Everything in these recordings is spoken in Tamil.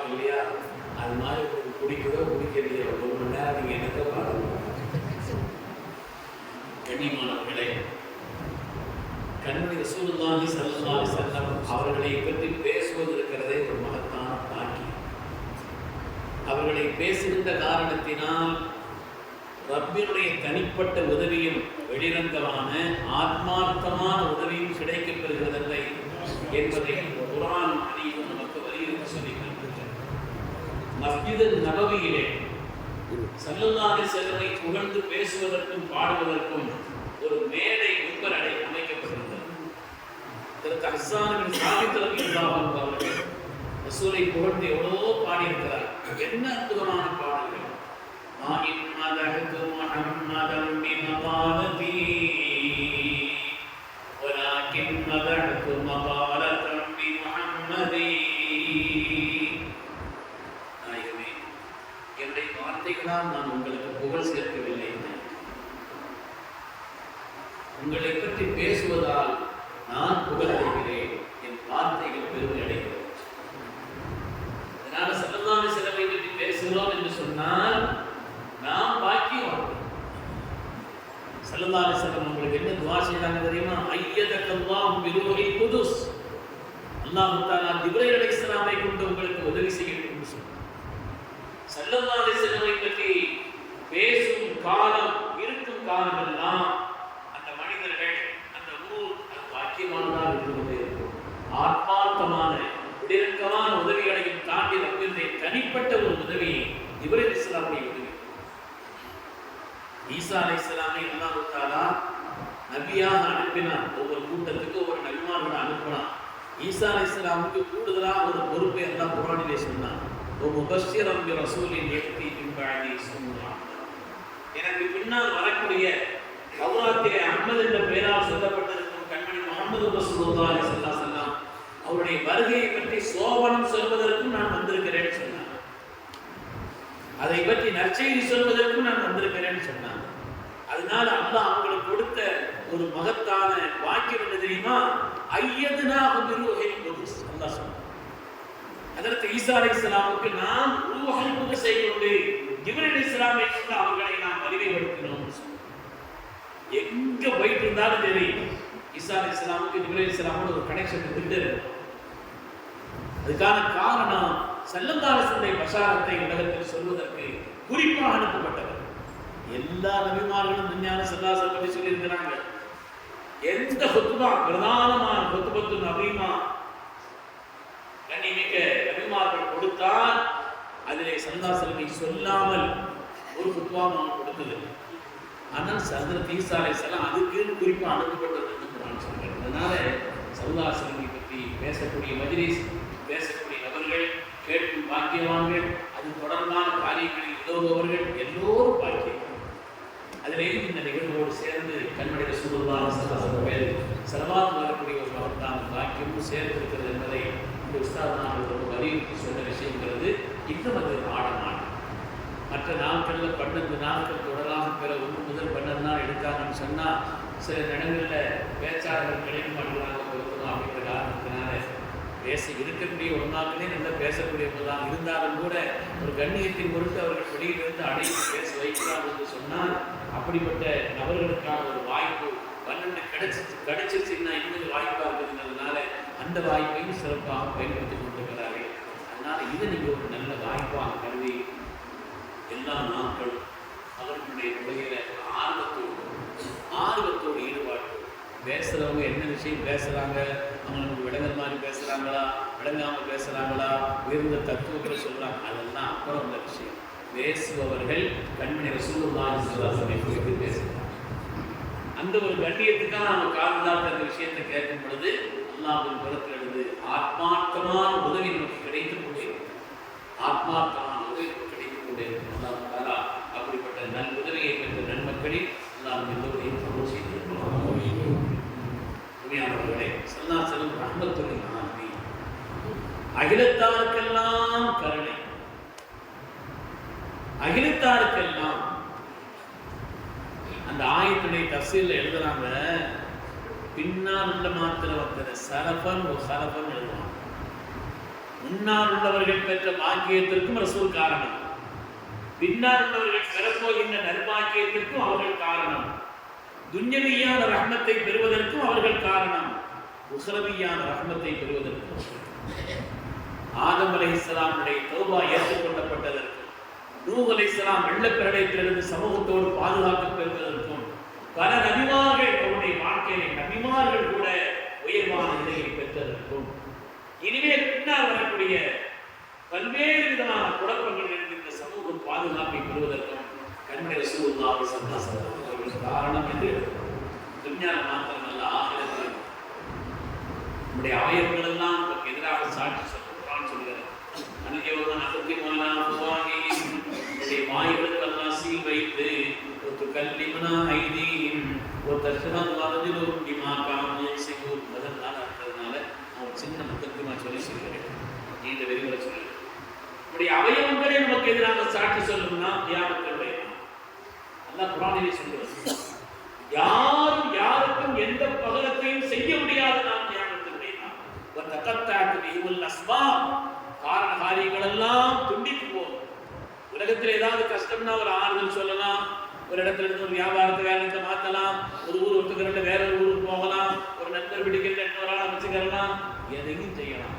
பார்ப்பாங்க இல்லையா, அது மாதிரி குடிக்கவோ குடிக்கலையோ 1 மணி நேரம் நீங்கள் என்னத்தை பார்க்கணும். கண்ணியமானவர்களே, கண்மணி ரசூலுல்லாஹி ஸல்லல்லாஹு அலைஹி வஸல்லம் அவர்களை பற்றி பேசுவது இருக்கிறதே ஒரு மகத்தான பாக்கியம். அவர்களை பேசுகின்ற காரணத்தினால் ரப்பினுடைய தனிப்பட்ட உதவியும் வெளிரங்கமான ஆத்மார்த்தமான உதவியும் கிடைக்கப் பெறுகிறது என்பதை குர்ஆன் ஹதீஸும் நமக்கு வலியுறுத்தி சொல்லியிருக்கிறது. மஸ்ஜித் நபவியிலே ஸல்லல்லாஹு அலைஹி வஸல்லம் புகழ்ந்து பேசுவதற்கும் பாடுவதற்கும் ஒரு மேடை மிம்பர் அமைக்கப்பட்டிருந்தது. அதற்கு ஹஸ்ஸான் பின் சாபித் ரலியல்லாஹு அன்ஹு அவர்கள் ரசூலை புகழ்ந்து எவ்வளவோ பாடியிருக்கிறார். என்ன அற்புதமான பாடல்கள்! மா இன் மதஹ்து முஹம்மதன் பிமகாலதி வலாகின் மதஹ்து மகாலதன் பிமுஹம்மதி. நாயகமே, என்னுடைய வார்த்தைகளால் நான் உங்களுக்கு புகழ் சேர்க்கவில்லை, உங்களை பற்றி பேசுவதால் நான் புகழ் அடைகிறேன், என் வார்த்தைகள் பெருமை அடைகிறேன். அதனால ஸல்லல்லாஹு அலைஹி வஸல்லம் பற்றி பேசுகிறோம் என்று சொன்னால் நாம் பாக்கியம். ஸல்லல்லாஹு அலைஹி வஸல்லம் உங்களுக்கு என்ன துஆ செய்தாங்க தெரியுமா? ஐயதக்கல்லாஹு பிருஹில் குதுஸ். அல்லாஹ் தஆலா ஜிப்ரீல் அலைஹிஸ்ஸலாமை கொண்டு உங்களுக்கு உதவி செய்யட்டும் என்று சொன்னார். ஸல்லல்லாஹு அலைஹி வஸல்லம் பற்றி பேசும் காலம் இருக்கும் காலமெல்லாம் அந்த மனிதர்கள் அந்த ஊர் அது பாக்கியமானதாக இருந்து கொண்டே இருக்கும். ஆத்மார்த்தமான நெருக்கமான உதவிகளையும் தாண்டி ரப்பினுடைய தனிப்பட்ட ஒரு உதவி ஜிப்ரீல் அலைஹிஸ்ஸலாமுடைய உதவி. ஈசா அலைஹிஸ்ஸலாமை அல்லாஹ் தஆலா நபியாக அனுப்பினார். ஒவ்வொரு கூட்டத்துக்கு ஒவ்வொரு நபிமார்களை அனுப்பினார். ஈசா அலைஹிஸ்ஸலாமுக்கு கூடுதலாக ஒரு பொறுப்பை அல்லாஹ் குர்ஆனிலே சொன்னார். ஓ முபஷ்ஷிரன் பி ரசூலின் யக்தி மின் பஅதி இஸ்முஹு அஹ்மத். எனக்கு பின்னால் வரக்கூடிய தௌராத்திலே அஹ்மத் என்ற பெயரால் சொல்லப்பட்டிருக்கும் கண்மணி முஹம்மது ரசூலுல்லாஹி ஸல்லல்லாஹு அலைஹி வஸல்லம் அவருடைய வருகையை பற்றி சோபனம் சொல்வதற்கும் நான் வந்திருக்கிறேன்னு சொன்னார். அதை பற்றி நற்செய்தி சொல்வதற்கும் நான் வந்திருக்கிறேன்னு சொன்னார். அதனால அல்லாஹ் அவங்களுக்கு கொடுத்த ஒரு மகத்தான வாக்கியம் என்ன தெரியுமா? ஐயதுனாஹு பிருஹில் குதுஸ். அல்லாஹ் சொன்னார். அதற்கு ஈசா அலைஹிஸ்ஸலாமுக்கு நாம் ரூஹுல் குதுஸை கொண்டு ஜிப்ரீல் அலைஹிஸ்ஸலாமை கொண்டு அவர்களை நாம் அறிவைப்படுத்தினோம். எங்க போயிட்டு இருந்தாலும் சரி, ஈசா அலைஹிஸ்ஸலாமுக்கு ஜிப்ரீல் அலைஹிஸ்ஸலாமோட ஒரு கனெக்ஷன் இருந்துட்டு இருக்கும். அதுக்கான காரணம் ஸல்லல்லாஹு அலைஹி வஸல்லம் பஷாரத்தை உலகத்தில் சொல்வதற்கு குறிப்பாக அனுப்பப்பட்டவர். எல்லா நபிமார்களும் விஞ்ஞான ஸல்லல்லாஹு அலைஹி வஸல்லம் சொல்லி இருக்கிறாங்க. எந்த ஹுத்பா பிரதானமான ஹுத்பத்து நபிமா கண்ணிமிக்க நபிமார்கள் கொடுத்தால் அதிலே ஸல்லல்லாஹு அலைஹி வஸல்லம் சொல்லாமல் ஒரு ஹுத்பா நான் கொடுத்தது. ஆனால் ஹஜ்ரத் ஈசா அலைஹிஸ்ஸலாம் அதுக்குன்னு குறிப்பாக அனுப்பப்பட்டது என்று குர்ஆன் சொல்கிறது. அதனால ஸல்லல்லாஹு அலைஹி வஸல்லம் பற்றி பேசக்கூடிய மஜ்லிஸ், பேசக்கூடிய நபர்கள், கேட்கும் பாக்கியவான்கள், அது தொடர்பான காரியங்களில் உதவுபவர்கள் எல்லோரும் பாக்கியம். அதிலேயும் இந்த நிகழ்வோடு சேர்ந்து கண்மணி ரசூலுல்லாஹி ஸல்லல்லாஹு அலைஹி வஸல்லம் ஸலவாத் வரக்கூடிய ஒரு மகத்தான பாக்கியமும் சேர்ந்திருக்கிறது என்பதை இந்த உஸ்தாத் நான் ரொம்ப வலியுறுத்தி சொன்ன விஷயங்கிறது. இன்னும் அது ஆடமான மற்ற நாட்களில் 12 நாட்கள் தொடராக பிற 1 முதல் 12 நாள் எடுத்தாங்கன்னு சொன்னால் சில இடங்களில் பேச்சாளர்கள் கிடைக்க மாட்டேங்கிறாங்க பொருத்தணும் அப்படிங்கிற காரணத்தினால பேச இருக்கக்கூடிய ஒரு நாட்களே நல்லா பேசக்கூடியவர்களாக இருந்தாலும் கூட ஒரு கண்ணியத்தின் பொருட்டு அவர்கள் வெளியிலிருந்து அடைத்து பேச வைக்கிறார்கள் என்று சொன்னால் அப்படிப்பட்ட நபர்களுக்கான ஒரு வாய்ப்பு 12 கிடைச்சிருச்சுன்னா இன்னொரு வாய்ப்பாக இருக்குதுங்கிறதுனால அந்த வாய்ப்பையும் சிறப்பாக பயன்படுத்தி கொண்டிருக்கிறார்கள். அதனால் இதை நீங்கள் ஒரு நல்ல வாய்ப்பாக கருதி எல்லா நாட்களும் அவர்களுடைய உலகில ஆர்வத்தோடு ஈடுபாடு பேசுகிறவங்க என்ன விஷயம் பேசுகிறாங்க, அவங்க நமக்கு விளங்குற மாதிரி பேசுகிறாங்களா, விளங்காமல் பேசுகிறாங்களா, உயர்ந்த தத்துவங்களை சொல்கிறாங்க, அதெல்லாம் அப்புறம் உள்ள விஷயம். பேசுபவர்கள் கண்மணி ரசூலுல்லாஹி ஸல்லல்லாஹு அலைஹி வஸல்லம் குறித்து பேசுகிறாங்க. அந்த ஒரு கண்ணியத்துக்காக நம்ம காரணத்தால் அந்த விஷயத்தை கேட்கும் பொழுது அல்லாஹ்வின் புறத்திலிருந்து ஆத்மார்த்தமான உதவி நமக்கு கிடைத்துக் கொண்டே இருக்கும். ஆத்மார்த்தமான உதவி நமக்கு கிடைத்துக் கொண்டே இருக்கும். அல்லாஹ் தஆலா அப்படிப்பட்ட நல் உதவியை பெற்ற நன்மக்களில் அல்லாஹ் எல்லோரையும் கபூல் செய்திருக்கிறார். உண்மையானவர்களே, ஸல்லல்லாஹு அலைஹி வஸல்லம் ரஹ்மத்துல் லில் ஆலமீன், அகிலத்தாருக்கெல்லாம் கருணை, அகிலத்தாருக்கெல்லாம். அந்த ஆயத்துடைய தஃசீர்ல எழுதுறாங்க, பின்னால் உள்ள மாத்திர வந்தது சரபன் ஒரு சரபன் எழுதுவாங்க. முன்னால் உள்ளவர்கள் பெற்ற பாக்கியத்திற்கும் ரசூல் காரணம், பின்னால் உள்ளவர்கள் பெறப்போகின்ற நற்பாக்கியத்திற்கும் அவர்கள் காரணம், துன்யவியான ரஹ்மத்தை பெறுவதற்கும் அவர்கள் காரணம், உஹ்ரவியான ரஹ்மத்தை பெறுவதற்கும். ஆதம் அலைஹிஸ்ஸலாமுடைய தௌபா ஏற்றுக்கொள்ளப்பட்டதற்கும், நூஹ் அலைஹிஸ்ஸலாம் வெள்ளப்பிரளயத்திலிருந்து சமூகத்தோடு பாதுகாக்கப் பெறுவதற்கும், பல நபிமார்கள் அவருடைய வாழ்க்கையை நபிமார்கள் கூட உயர்வான நிலையை பெற்றதற்கும், இனிமேல் பின்னால் வரக்கூடிய பல்வேறு விதமான குழப்பங்கள் இருந்து இந்த சமூகம் பாதுகாப்பை பெறுவதற்கும் கண்மணி ரசூலுல்லாஹி ஸல்லல்லாஹு அலைஹி வஸல்லம் காரணம் என்று துன்யால மாத்திரமல்ல ஆகிரத்தில் நம்முடைய அவயவங்கள் எல்லாம் நமக்கு எதிராக சாட்சி சொல்றான்னு சொல்லுகிறார். அன்னையோட நகத்திமான உடைய வாய்களுக்கு எல்லாம் சீல் வைத்து ஒரு கல்லிமனா ஐதீம் ஒரு தர்ஷனம் வரதிலும் டிமாக்காம சிங்கூர் முதல்னால இருக்கிறதுனால நான் சின்ன முக்கத்தியமா சொல்லி சொல்கிறேன். நீண்ட விரிவுரை சொல்லுகிறேன். நம்முடைய அவயவங்களே நமக்கு எதிராக சாட்சி சொல்லணும்னா தியாகத்தினுடைய அல்லாஹ் குர்ஆனிலே சொல்லுகிறார். யாரும் யாருக்கும் எந்த பகரத்தையும் செய்ய முடியாத நாம் தியாகத்தினுடைய காரண காரியங்கள் எல்லாம் துண்டித்து போகும். உலகத்தில் ஏதாவது கஷ்டம்னா ஒரு ஆறுதல் சொல்லலாம், ஒரு இடத்துல இருந்து ஒரு வியாபாரத்தை வேலையை மாற்றலாம், ஒரு ஊர் ஒத்துக்கிறத வேற ஒரு ஊருக்கு போகலாம், ஒரு நண்பர் பிடிக்கிறத இன்னொரு ஆளை வச்சுக்கலாம், எதையும் செய்யலாம்.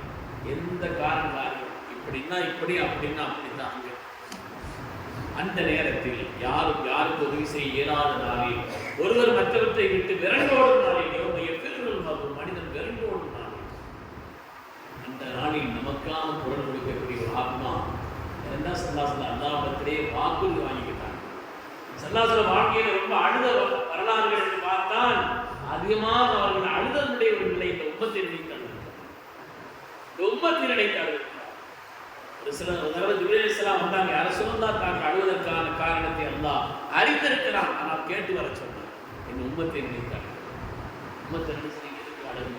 எந்த காரண காரியம் இப்படின்னா இப்படி அப்படின்னா அப்படித்தான். அந்த நேரத்தில் யாரும் யாருக்கு உதவி செய்ய இயலாத நாளில், ஒருவர் மற்றவற்றை விட்டு விரண்டோடும் நாளில், மனிதன் விரண்டோடும் நாளில், அந்த நாளில் நமக்கான குரல் கொடுக்கக்கூடிய ஒரு ஆத்மா என்ன சல்லாசல அல்லாஹ்விடத்திலே வாக்குறுதி வாங்கிக்கிட்டாங்க. சல்லாசல வாழ்க்கையில ரொம்ப அழுத வரலாறுகள் என்று பார்த்தால் அதிகமாக அவர்கள் அழுதனுடைய ஒரு நிலை இந்த உம்மத்தை நினைத்தார்கள். இந்த உம்மத்தை நினைத்தார்கள். சில தடவை ஜிப்ரீல் அலைஹிஸ்ஸலாம் வந்தாங்க. யார சொல்லலாம் தாங்க அழுவதற்கான காரணத்தை அல்லாஹ் அறிந்திருக்கிறான், ஆனால் கேட்டு வர சொன்னார். என் உம்மத்தை நினைத்தார். உம்மத்தை நினைச்சு எதுக்கு அழுது?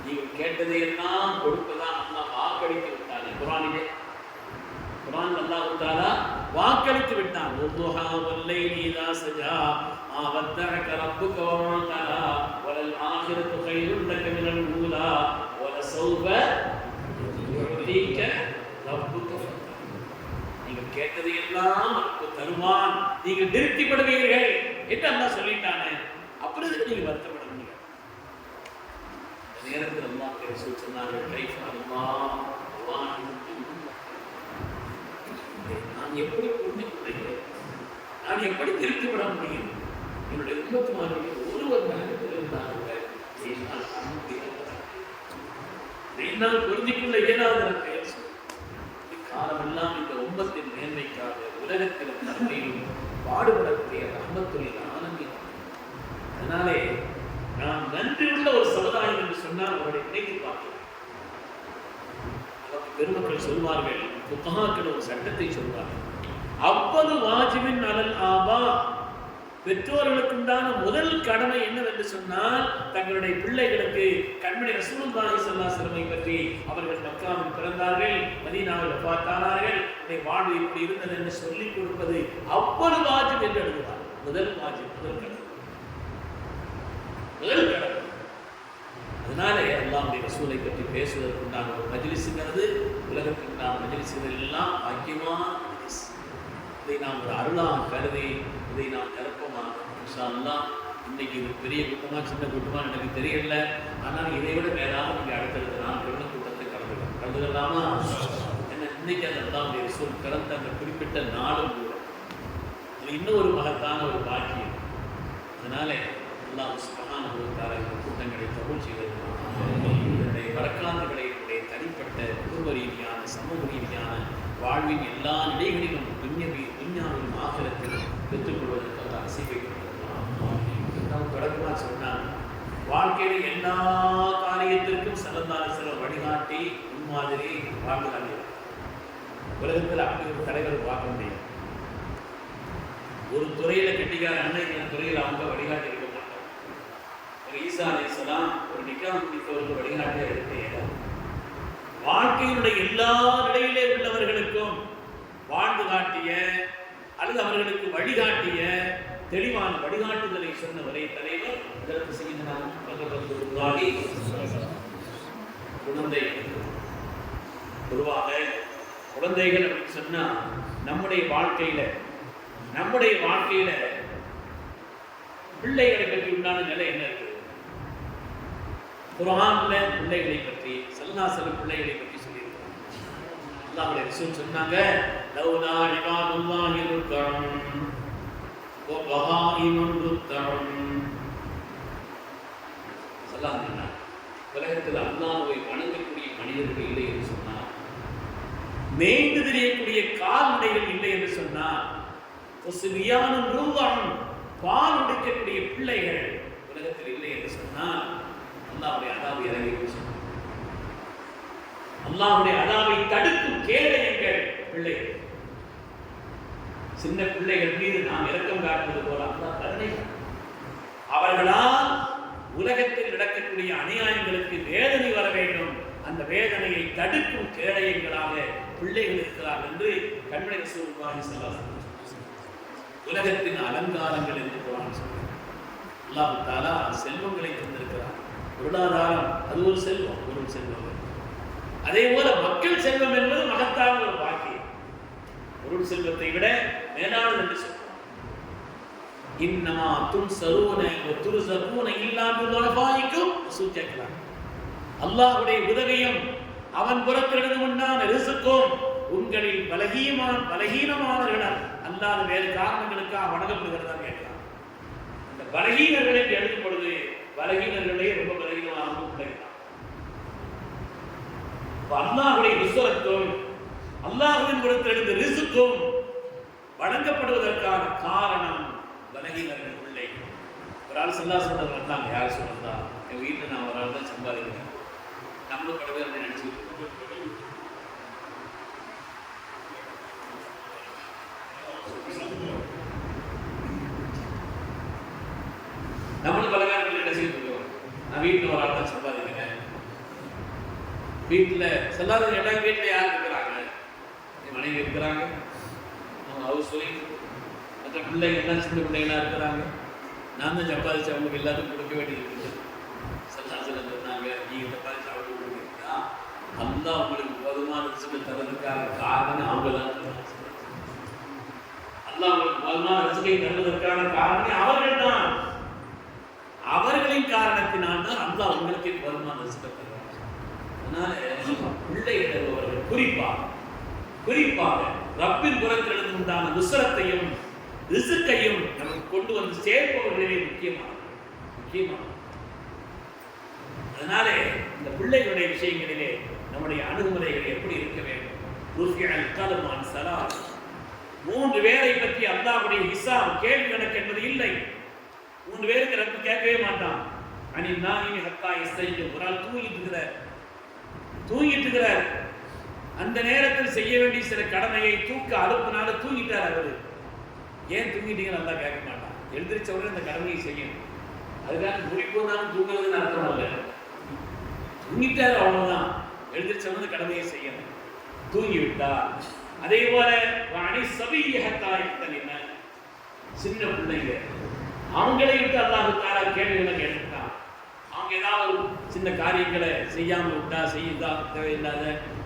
நீங்கள் கேட்டதையெல்லாம் கொடுப்பதான் அல்லாஹ் வாக்களித்து விட்டார். குர்ஆனிலே குர்ஆன் அல்லாஹ் தஆலா வாக்களித்து விட்டான். வதுஹா வல்லைலி இதா சஜா மா வத்தஅக ரப்புக வமா கலா வலல் ஆகிரத்து கைருன் லக மினல் ஊலா வலசௌஃப யுதீக நீங்கள் கேட்டதை எல்லாம் தருவான், நீங்கள் திருப்திப்படுவீர்கள் என்று அல்லாஹ் சொல்லிட்டானே, அப்புறம் நீங்க வருத்தப்பட முடியாது. இந்த நேரத்தில் அல்லாஹ் சொன்னார்கள், நான் எப்படி புரிஞ்சுக்கிறேன், நான் எப்படி திருப்திப்பட முடியும்? என்னுடைய உம்மத்துமார்கள் ஒருவர் நரகத்தில் இருந்தார்கள், என்னால் புரிஞ்சுக்கொள்ள இயலாத காலமெல்லாம் இந்த உம்மத்தின் மேன்மைக்காக உலகத்திலும் நன்மையிலும் பாடுபடக்கூடிய ரஹ்மத்துல் ஆலமீன். அதனாலே நாம் நன்றி உள்ள ஒரு சமுதாயம் என்று சொன்னால் அவருடைய நினைத்து பார்க்கிறோம். பெருமக்கள் சொல்வார்கள், புகாக்கள் ஒரு சட்டத்தை சொல்வார்கள், அவ்வளவு வாஜிபின் அலல் ஆபா, பெற்றோர்களுக்குண்டான முதல் கடமை என்னவென்று சொன்னால் தங்களுடைய பிள்ளைகளுக்கு கண்மணி ரசூலுல்லாஹி ஸல்லல்லாஹு அலைஹி வஸல்லம் பற்றி அவர்கள் மக்காவில் பிறந்தார்கள், மதீனாவில் வஃபாத்தானார்கள், அவருடைய வாழ்வு இப்படி இருந்தது என்று சொல்லிக் கொடுப்பது அவ்வளவு வாஜிப் என்று எழுதுவார். முதல் வாஜிப், முதல் கடமை. அதனாலே அல்லாஹ்வுடைய ரசூலை பற்றி பேசுவதற்குண்டான ஒரு மஜ்லிஸ்ங்கிறது உலகத்திற்கான மஜ்லிஸ்கள் எல்லாம் பாக்கியமான மஜ்லிஸ். இதை நாம் ஒரு அருளாக கருதி இதை நாம் நிரப்பமாக இன்ஷா அல்லாஹ். இன்னைக்கு இது பெரிய கூட்டமாக சின்ன கூட்டமாக எனக்கு தெரியல, ஆனால் இதை விட மேலாக நீங்கள் அடுத்தடுத்த நாட்கள் கூட்டத்தை கலந்துக்கலாமா? ஏன்னா இன்னைக்கு அந்த அல்லாஹ்வுடைய ரசூல் பிறந்த அந்த குறிப்பிட்ட நாளும் கூட இது இன்னும் ஒரு மகத்தான ஒரு பாக்கியம். அதனால அல்லாஹ் சுப்ஹானஹு வ தஆலா இந்த கூட்டங்களை கபூல் செய்வது, இதனுடைய வரலாறுகளை தனிப்பட்ட குடும்ப ரீதியான சமூக ரீதியான வாழ்வின் எல்லா நிலைகளிலும் துன்யாவின் ஆகிரத்தில் பெற்றுக்கொள்வதற்கு ஆசைப்பட்டார். தொடக்கமாக சொன்னார், வாழ்க்கையில் எல்லா காரியத்திற்கும் ஸல்லல்லாஹு அலைஹி வஸல்லம் வழிகாட்டி முன்மாதிரி வாழ்ந்தாங்க. உலகத்தில் அப்படி ஒரு தலைவர் பார்க்க முடியாது. ஒரு துறையில கெட்டிக்கார அண்ணன் துறையில் அவங்க வழிகாட்டி இருக்க மாட்டாங்க. ஒரு ஈசா அலைஹிஸ்ஸலாம் ஒரு நிக்காஹ் முடித்தவருக்கு வழிகாட்டியாக இருக்க வாழ்க்கையினுடைய எல்லா நிலையிலே உள்ளவர்களுக்கும் வாழ்ந்து காட்டிய அல்லது அவர்களுக்கு வழிகாட்டிய தெளிவான வழிகாட்டுதலை சொன்ன ஒரே தலைவர் இதற்கு செய்த குழந்தை பொதுவாக குழந்தைகள் அப்படின்னு சொன்னா நம்முடைய வாழ்க்கையில பிள்ளைகளை பற்றி உண்டான நிலை என்ன இருக்குது? குர்ஆன்ல பிள்ளைகளை பற்றி ஸல்லல்லாஹு பிள்ளைகளை பற்றி சொல்லியிருக்கிறாங்க. அல்லாஹ்வுடைய ரசூல் சொன்னாங்க, லௌலா இபாதுல்லாஹி ருக்கன் வ பஹாயிமுன் ருத்தன். ஸல்லல்லாஹு உலகத்தில் அல்லாஹ்வை வணங்கக்கூடிய மனிதர்கள் இல்லை என்று சொன்னார், மேய்ந்து திரியக்கூடிய கால்நடைகள் இல்லை என்று சொன்னார், பால் உடைக்கக்கூடிய பிள்ளைகள் உலகத்தில் இல்லை என்று சொன்னால் அல்லாஹ்வுடைய அதாபை இறங்கி சொன்னார். அல்லாஹ்வுடைய அதாபை தடுக்கும் கேடயங்கள் பிள்ளைகள். சின்ன பிள்ளைகள் மீது நாம் இரக்கம் காட்டுவது போல அல்லாஹ் கருணை. அவர்களால் உலகத்தில் நடக்கக்கூடிய அநியாயங்களுக்கு வேதனை வர வேண்டும், அந்த வேதனையை தடுக்கும் கேடயங்களாக பிள்ளைகள் இருக்கிறார் என்று கண்மணி ரசூலுல்லாஹி ஸல்லல்லாஹு அலைஹி வஸல்லம் உலகத்தின் அலங்காரங்கள் என்று குர்ஆன் சொல்கிறார். அல்லாஹ் தஆலா செல்வங்களை தந்திருக்கிறார். பொருளாதாரம் அது ஒரு செல்வம், பொருள் செல்வம். அதே போல மக்கள் செல்வம் என்பது மகத்தான ஒரு பாக்கியம். பொருள் செல்வத்தை விட மேலானது என்று சொல்றார். இன்னமா துன்சரூன வ துர்ஸகூன இல்லா பிதுஅஃபாயிக்கும் சுஜக்லாம். அல்லாஹ்வுடைய உதவியும் அவன் புறத்திலிருந்து உண்டான ரிஸ்க்கும் உங்களில் பலகீனமானவர்கள் அல்லாத வேறு காரணங்களுக்காக வணங்கப்படுகிறதா கேட்கலாம். இந்த பலகீனர்களுக்கு எழுதும் பொழுது பலகீனர்களே ரொம்ப பலகீனமாக கிடைக்கலாம். அல்லாஹ்வுடைய விசுவத்தும் அல்லாஹ்வின் புறத்திலிருந்து ரிஸ்க்கும் வழங்கப்படுவதற்கான காரணம் பலகீனர்கள் பிள்ளை. ஒரு ஆள் ஸல்லல்லாஹு வந்தாங்க. யார் சொன்னா, என் வீட்டில் நான் ஒரு ஆள் தான் சம்பாதிக்கிறேன், நம்மளும் கடவுள் அப்படின்னு நினைச்சுக்கிட்டு நம்மளும் பலகாரங்கள் நினைச்சுக்கிட்டு இருக்கோம். நான் வீட்டில் ஒரு ஆள் தான் சம்பாதிக்கிறேன். வீட்டில் ஸல்லல்லாஹு எல்லா வீட்டில் யார் இருக்கிறாங்க? என் மனைவி இருக்கிறாங்க, அவங்க ஹவுஸ் ஒய்ஃப், மற்ற பிள்ளைங்க எல்லாம் சின்ன பிள்ளைங்களாம் இருக்கிறாங்க. நான் தான் சம்பாதிச்சு அவங்களுக்கு எல்லாத்துக்கும் கொடுக்க வேண்டியது இருக்குது. ஸல்லல்லாஹு சொன்னாங்க, நீங்கள் சம்பாதிச்சு அவங்களுக்கு கொடுக்குறீங்களா? அல்லாஹ் உங்களுக்கு போதுமான ரிஸ்க் தரதுக்கான காரணம் அவங்க தான். அல்லாஹ் உங்களுக்கு போதுமான ரிஸ்கை தருவதற்கான காரணம் அவர்கள் தான். அவர்களின் காரணத்தினால் தான் அல்லாஹ் உங்களுக்கு போதுமான ரிஸ்கை தருவாங்க. அதனால பிள்ளைகள் குறிப்பாக ரப்பின் புறத்திலிருந்து உண்டான நுஸ்ரத்தையும் ரிஸ்கையும் நமக்கு கொண்டு வந்து சேர்ப்பவர்களே முக்கியமான. அதனாலே இந்த பிள்ளைகளுடைய விஷயங்களிலே நம்முடைய அணுகுமுறைகள் எப்படி இருக்க வேண்டும்? மூன்று பேரை பற்றி அல்லாஹ்வுடைய ஹிசாப் கேள்வி கணக்கு என்பது இல்லை. மூன்று பேருக்கு ரப்பு கேட்கவே மாட்டான். ஒரு ஆள் தூங்கிட்டு இருக்கிறார். அந்த நேரத்தில் செய்ய வேண்டிய சில கடமையை தூக்க அழுப்பினால தூங்கிட்டார். அவரு ஏன் தூங்கிட்டீங்கன்னு நல்லா கேட்க மாட்டான். எழுந்திரிச்ச உடனே அந்த கடமையை செய்யணும். அதுக்காக முடிப்போனாலும் தூங்குறதுன்னு அர்த்தம் இல்லை. தூங்கிட்டார், அவ்வளவுதான். எழுந்திரிச்ச உடனே கடமையை செய்யணும். தூங்கி விட்டார். அதே போல சின்ன பிள்ளைங்க அவங்களை விட்டு அல்லாஹ் தஆலா கேள்விகளை கேட்டுட்டான். அவங்க ஏதாவது சின்ன காரியங்களை செய்யாமல் விட்டா செய்யுதா தேவையில்லாத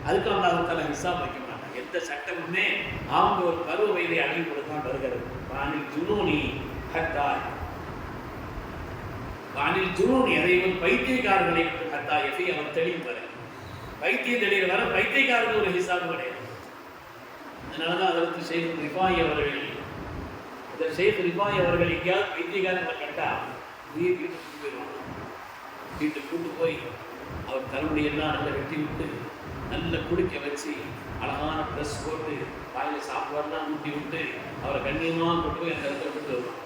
அதுக்கு அல்லாஹ் தஆலா ஹிசாப் வைக்க மாட்டாங்க. எந்த சட்டமுமே அவங்க ஒரு பருவ வயதை அடையும் பொழுதுதான் வருகிறது. வானில் ஜுனூனி அதைவன் பைத்தியக்காரர்களை ஹத்தா எஃபி அவன் தெளிவு வர பைத்தியம் தெளிவு வர பைத்தியக்காரர்கள் ஒரு ஹிசாப் கிடையாது. அதனாலதான் அதற்கு ஷேக் ரிஃபாயி அவர்கள் எங்கேயாவது பைத்தியக்காரங்களை கண்டா வீட்டுக்கு போயிடுவாங்க. வீட்டுக்கு கூட்டு போய் அவர் தலைமுடியெல்லாம் நல்லா வெட்டி விட்டு நல்ல குடிக்க வச்சு அழகான ட்ரெஸ் போட்டு வாயில் சாப்பாடுலாம் ஊட்டி விட்டு அவரை கண்ணியமாக கொண்டு போய் அந்த இடத்துல விட்டு வருவாங்க.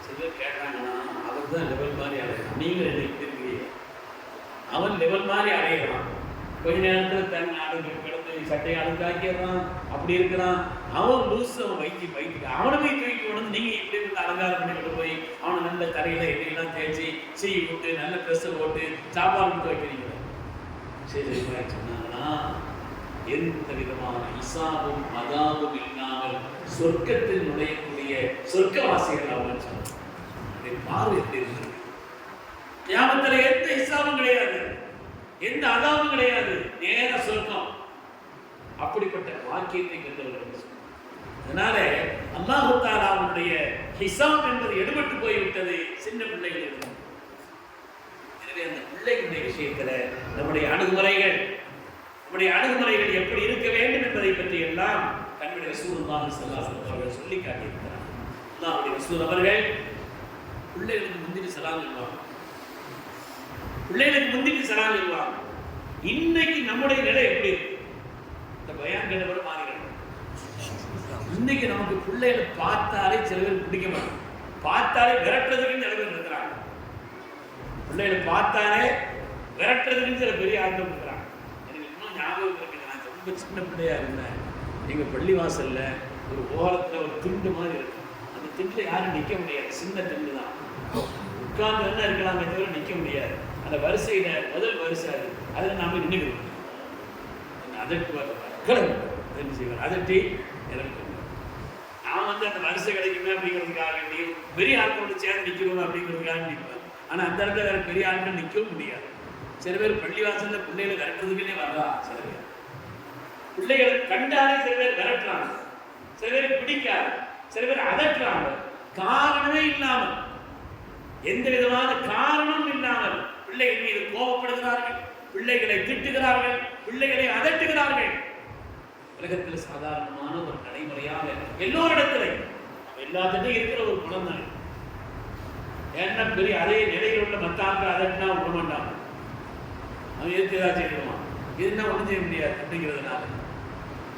சிலர் கேட்டாங்கன்னா அவர் தான் லெவல் மாதிரி அடையலாம். நீங்கள் என்ன இருக்கிறீங்க? அவன் லெவல் மாதிரி அடையலாம். கொஞ்ச நேரத்தில் தன் அடுக்கு கிடந்து சட்டையை அழுக்காக்கிறான், அப்படி இருக்கிறான். அவன் லூஸ், அவன் வைத்திட்டு அவனை போய் தூக்கி கொண்டு நீங்கள் இப்படி இருந்து அலங்காரம் பண்ணிக்கிட்டு போய் அவனை நல்ல கரையில் எண்ணெயெல்லாம் தேய்ச்சி சீவி போட்டு நல்ல ட்ரெஸ்ஸை போட்டு சாப்பாடு கொடுத்து வைக்கிறீங்க. சரி சொன்னாங்கன்னா எந்த விதமான இசாபும் அதாபும் இல்லாமல் சொர்க்கத்தில் நுழையக்கூடிய சொர்க்கவாசிகள் அவன் சொன்னான். பார்வை எப்படி இருந்தது? கியாமத்தில் எந்த இசாபும் கிடையாது. எந்த அதாவும் கிடையாது, நேர சொர்க்கம். அப்படிப்பட்ட வாக்கியத்தை கண்டவர்கள். அதனால அல்லாஹ் தஆலாவுடைய ஹிசாப் என்பது எடுபட்டு போய்விட்டது சின்ன பிள்ளைகளிடம். எனவே அந்த பிள்ளைகளுடைய விஷயத்துல நம்முடைய அணுகுமுறைகள் எப்படி இருக்க வேண்டும் என்பதை பற்றி எல்லாம் கண்ணுடைய ரசூலுல்லாஹி ஸல்லல்லாஹு அலைஹி வஸல்லம் அவர்கள் சொல்லி காட்டியிருக்கிறார். அல்லாஹ்வுடைய ரசூல் அவர்கள் பிள்ளைகளுக்கு முந்திட்டு சலாம் சொல்லுவாங்க. இன்னைக்கு நம்முடைய நிலை எப்படி இருக்கு? இந்த பயான் கேட்டவரை மாறிடும். இன்னைக்கு நமக்கு பிள்ளைகளை பார்த்தாலே சில பேர் பிடிக்க மாட்டாங்க, பார்த்தாலே விரட்டுறதுக்கு சில பேர் இருக்கிறாங்க. பிள்ளைகளை பார்த்தாலே விரட்டுறதுக்கு சில பெரிய ஆட்கள் இருக்கிறாங்க. எனக்கு இன்னும் ஞாபகம் இருக்கு, நான் ரொம்ப சின்ன பிள்ளையா இருந்தேன். எங்க பள்ளிவாசல்ல ஒரு ஓரத்துல ஒரு திண்டு மாதிரி இருக்கும். அந்த திண்டுல யாரும் நிக்க முடியாது, சின்ன திண்டு தான். உட்கார்ந்து என்ன இருக்கலாமே தவிர நிக்க முடியாது. அந்த வரிசையில முதல் வரிசை அதுல நாம நின்றுக்கிறோம். அதட்டி எனக்கு நான் அந்த வரிசை கிடைக்குமே அப்படிங்கிறதுக்காக வேண்டி பெரிய ஆட்களோட சேர்ந்து நிற்கிறோம் அப்படிங்கிறதுக்காக நிற்பேன். ஆனா அந்த இடத்துல வேற பெரிய ஆட்கள் நிற்கவும் முடியாது. சில பேர் பள்ளிவாசல்ல பிள்ளைகளை விரட்டுறதுக்குன்னே வரலாம். சில பேர் பிள்ளைகளை கண்டாலே சில பேர் விரட்டுறாங்க, சில பேர் பிடிக்காது, சில பேர் அதட்டுறாங்க. காரணமே இல்லாமல், எந்த விதமான காரணம் இல்லாமல் பிள்ளைகள் மீது கோபப்படுகிறார்கள், பிள்ளைகளை திட்டுகிறார்கள், பிள்ளைகளை அதட்டுகிறார்கள். உலகத்தில் சாதாரணமான ஒரு நடைமுறையாக எல்லோரிடத்திலும் எல்லாத்திட்டும் இருக்கிற ஒரு குணம் தான். ஏன்னா பெரிய அதே நிலையில் உள்ள மத்தாங்க அதட்டுனா விட மாட்டாங்க, அவன் எதுக்கு ஏதாவது செய்யணுமா, இதுனா ஒன்றும் செய்ய முடியாது அப்படிங்கிறதுனால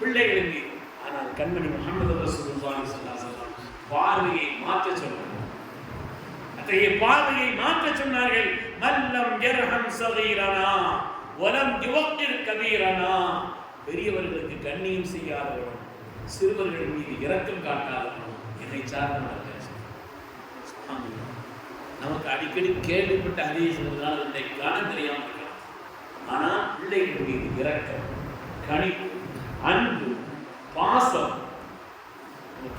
பிள்ளைகளின் மீது. ஆனால் கண்மணி முஹம்மது ரசூலுல்லாஹி ஸல்லல்லாஹு அலைஹி வஸல்லம் பார்வையை மாற்ற சொன்னார்கள். அத்தகைய பார்வையை மாற்ற சொன்னார்கள். மல்லம் யர்ஹம் ஸகீரனா வலம் யுவக்கிர் கபீரனா. பெரியவர்களுக்கு கண்ணியம் செய்யாதவனும் சிறுவர்கள் மீது இரக்கம் காட்டாதவனும் என்னை சார்ந்தவர்கள். நமக்கு அடிக்கடி கேள்விப்பட்ட ஹதீஸ்களால் இதை காண தெரியாமல் இருக்கலாம். ஆனால் பிள்ளைகள் மீது இரக்கம், கனிவு, அன்பு, பாசம்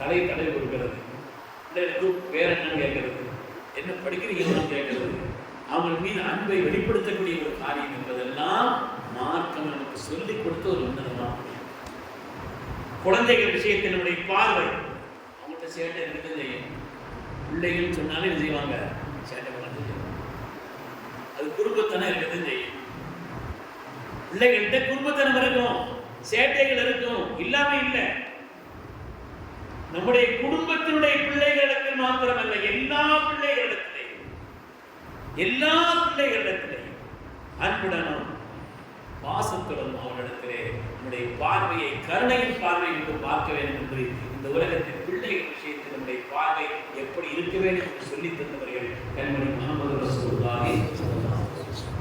தலை கொடுக்கிறது. பிள்ளைகளுக்கு வேற என்ன கேட்கறது, என்ன படிக்கிறீங்கன்னு கேட்கறது, அவர்கள் மீது அன்பை வெளிப்படுத்தக்கூடிய ஒரு காரியம் என்பதெல்லாம் மார்க்கம் நமக்கு சொல்லிக் கொடுத்த ஒரு உன்னதமான குழந்தைகள் விஷயத்தினுடைய பார்வை. அவங்கள்ட்ட சேட்டை இருக்கதான் செய்யும். பிள்ளைகள் சொன்னாலே என்ன செய்வாங்க, சேட்டை பண்ண செய்யும். அது குடும்பத்தனம் இருக்கதான் செய்யும். பிள்ளைகள்கிட்ட குடும்பத்தனம் இருக்கும், சேட்டைகள் இருக்கும், இல்லாம இல்லை. நம்முடைய குடும்பத்தினுடைய பிள்ளைகளுக்கு மாத்திரமல்ல, எல்லா பிள்ளைகளிடத்திலையும் அன்புடனும் பாசத்துடன் அவரிடத்திலே நம்முடைய பார்வையை கருணையின் பார்வை என்று பார்க்க வேண்டும் என்று இந்த உலகத்தின் பிள்ளைகள் விஷயத்தில் நம்முடைய பார்வை எப்படி இருக்க வேண்டும் என்று சொல்லித் தந்தவர்கள் கண்மணி முஹம்மது ரசூலுல்லாஹி ஸல்லல்லாஹு அலைஹி வஸல்லம்.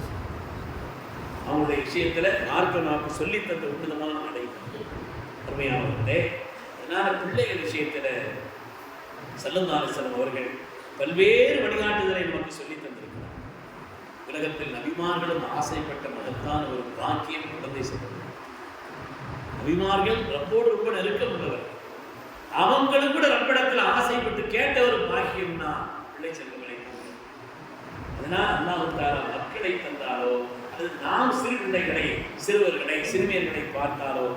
அவங்களுடைய விஷயத்துல நாக்கு சொல்லித் தந்த உன்னதமான நடை அருமையானவர்களே. அதனால பிள்ளைகள் விஷயத்துல ஸல்லல்லாஹு அலைஹி வஸல்லம் அவர்கள் பல்வேறு வழிகாட்டுதலை நமக்கு சொல்லித் தந்திருக்கிறார். உலகத்தில் நபிமார்களும் ஆசைப்பட்ட மகத்தான ஒரு பாக்கியம் குழந்தை செல்வம். நபிமார்கள் ரப்போடு ரொம்ப நெருக்கம் உள்ளவர். அவங்களும் கூட ரப்பிடத்தில் ஆசைப்பட்டு கேட்ட ஒரு பாக்கியம்னா பிள்ளை செல்வங்களை. அதனால் அல்லாஹ் தஆலா மக்களை தந்தாலோ அது நாம் சிறு பிள்ளைகளை, சிறுவர்களை, சிறுமியர்களை பார்த்தாலோ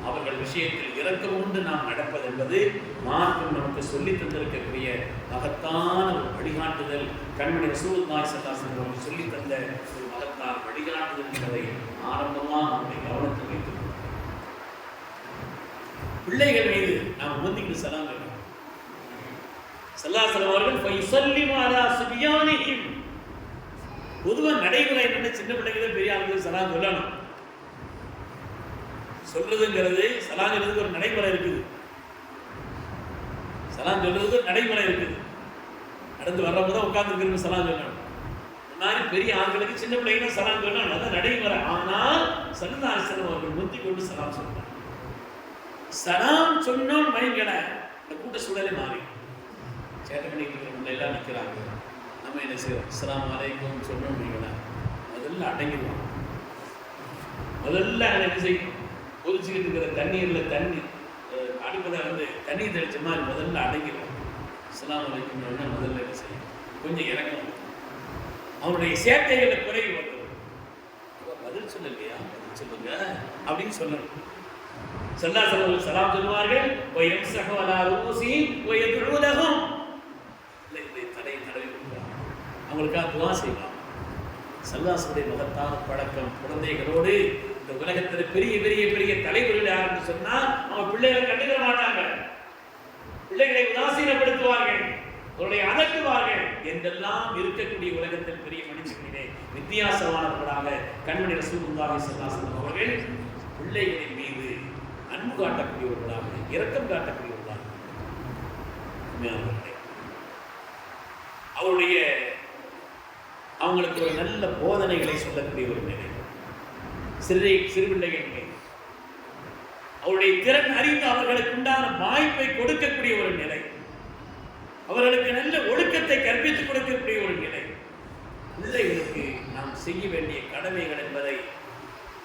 அவர்கள் விஷயத்தில் இரக்கம் கொண்டு நாம் நடப்பது என்பது மார்க்கம் நமக்கு சொல்லித் தந்திருக்கக்கூடிய மகத்தான ஒரு வழிகாட்டுதல். கண்மணி ரசூலுல்லாஹி ஸல்லல்லாஹு அலைஹி வஸல்லம் சொல்லித் தந்த ஒரு மகத்தான வழிகாட்டுதல் என்பதை ஆரம்பமாக நம்முடைய கவனத்தில் வைத்துக் பிள்ளைகள் மீது நாம் முந்திக்கிட்டு சலாம் வேண்டும். ஸல்லல்லாஹு அலைஹி அவர்கள் ஃபயுஸல்லிமு அலா சுபியானிஹிம். பொதுவாக நடைமுறை என்ன, சின்ன பிள்ளைகள் பெரிய ஆளுங்களுக்கு சலாம் சொல்லணும். சொல்றதுங்கிறது சலாம் சொல்றதுக்கு ஒரு நடைமுறை இருக்குது. சலாம் சொல்றதுக்கு ஒரு நடைமுறை இருக்குது. நடந்து வர்றவங்க தான் உட்கார்ந்து சலாம் சொல்லணும். இந்த மாதிரி பெரிய ஆண்களுக்கு சின்ன பிள்ளைங்க சலாம் சொல்லணும், அதான் நடைமுறை. ஆனால் ஸல்லல்லாஹு அலைஹி வஸல்லம் அவர்கள் முந்தி கொண்டு சலாம் சொல்றாங்க. சலாம் சொன்னோம் வைங்கள இந்த கூட்ட சூழலே மாறி சேட்டை பண்ணிட்டு இருக்கிறவங்க எல்லாம் நிற்கிறாங்க. நம்ம என்ன செய்வோம், அஸ்ஸலாமு அலைக்கும் சொன்னோம் வைங்கள முதல்ல அடங்கிடுவாங்க. முதல்ல என்ன செய்யும், கொதிச்சுக்கிட்டு இருக்கிற தண்ணீரில் தண்ணி அடுப்பதை தண்ணீர் தெளிச்ச மாதிரி முதல்ல அடங்கிடுவாங்க. அஸ்ஸலாமு அலைக்கும் முதல்ல என்ன செய்யும், கொஞ்சம் இறக்கணும். அவனுடைய சேட்டைகளை குறைவு வந்துடும். பதில் சொல்லலையா, பதில் சொல்லுங்க அப்படின்னு சொல்லணும். ஸல்லல்லாஹு சலாம் சொல்லுவார்கள், வயம்ஸஹு அலா ரூஸிஹிம் வயதுஉ லஹும், தலை தடவி கொடுப்பாங்க, அவங்களுக்காக துஆ செய்வாங்க. ஸல்லல்லாஹுடைய மகத்தான பழக்கம். குழந்தைகளோடு இந்த உலகத்தில் பெரிய பெரிய பெரிய தலைவர்கள் யாருன்னு சொன்னா அவங்க பிள்ளைகளை கண்டுக்க மாட்டாங்க, பிள்ளைகளை உதாசீனப்படுத்துவார்கள், அவருடைய அதட்டுவார்கள். என்றெல்லாம் இருக்கக்கூடிய உலகத்தில் பெரிய மனுஷர்களிலே வித்தியாசமானவர்களாக கண்மணி ரசூலுல்லாஹி ஸல்லல்லாஹு அலைஹி வஸல்லம் அவர்கள் பிள்ளைகளின் மீது அன்பு காட்டக்கூடியவர்களாக, இரக்கம் காட்டக்கூடியவர்களாக, அவருடைய அவங்களுக்கு ஒரு நல்ல போதனைகளை சொல்லக்கூடிய ஒரு நிலை. சிறுபிள்ளைகள் அவருடைய திறன் அறிந்து அவர்களுக்கு உண்டான வாய்ப்பை கொடுக்கக்கூடிய ஒரு நிலை, அவர்களுக்கு நல்ல ஒழுக்கத்தை கற்பித்துக் கொடுக்கக்கூடிய ஒரு நிலை. பிள்ளைகளுக்கு நாம் செய்ய வேண்டிய கடமைகள் என்பதை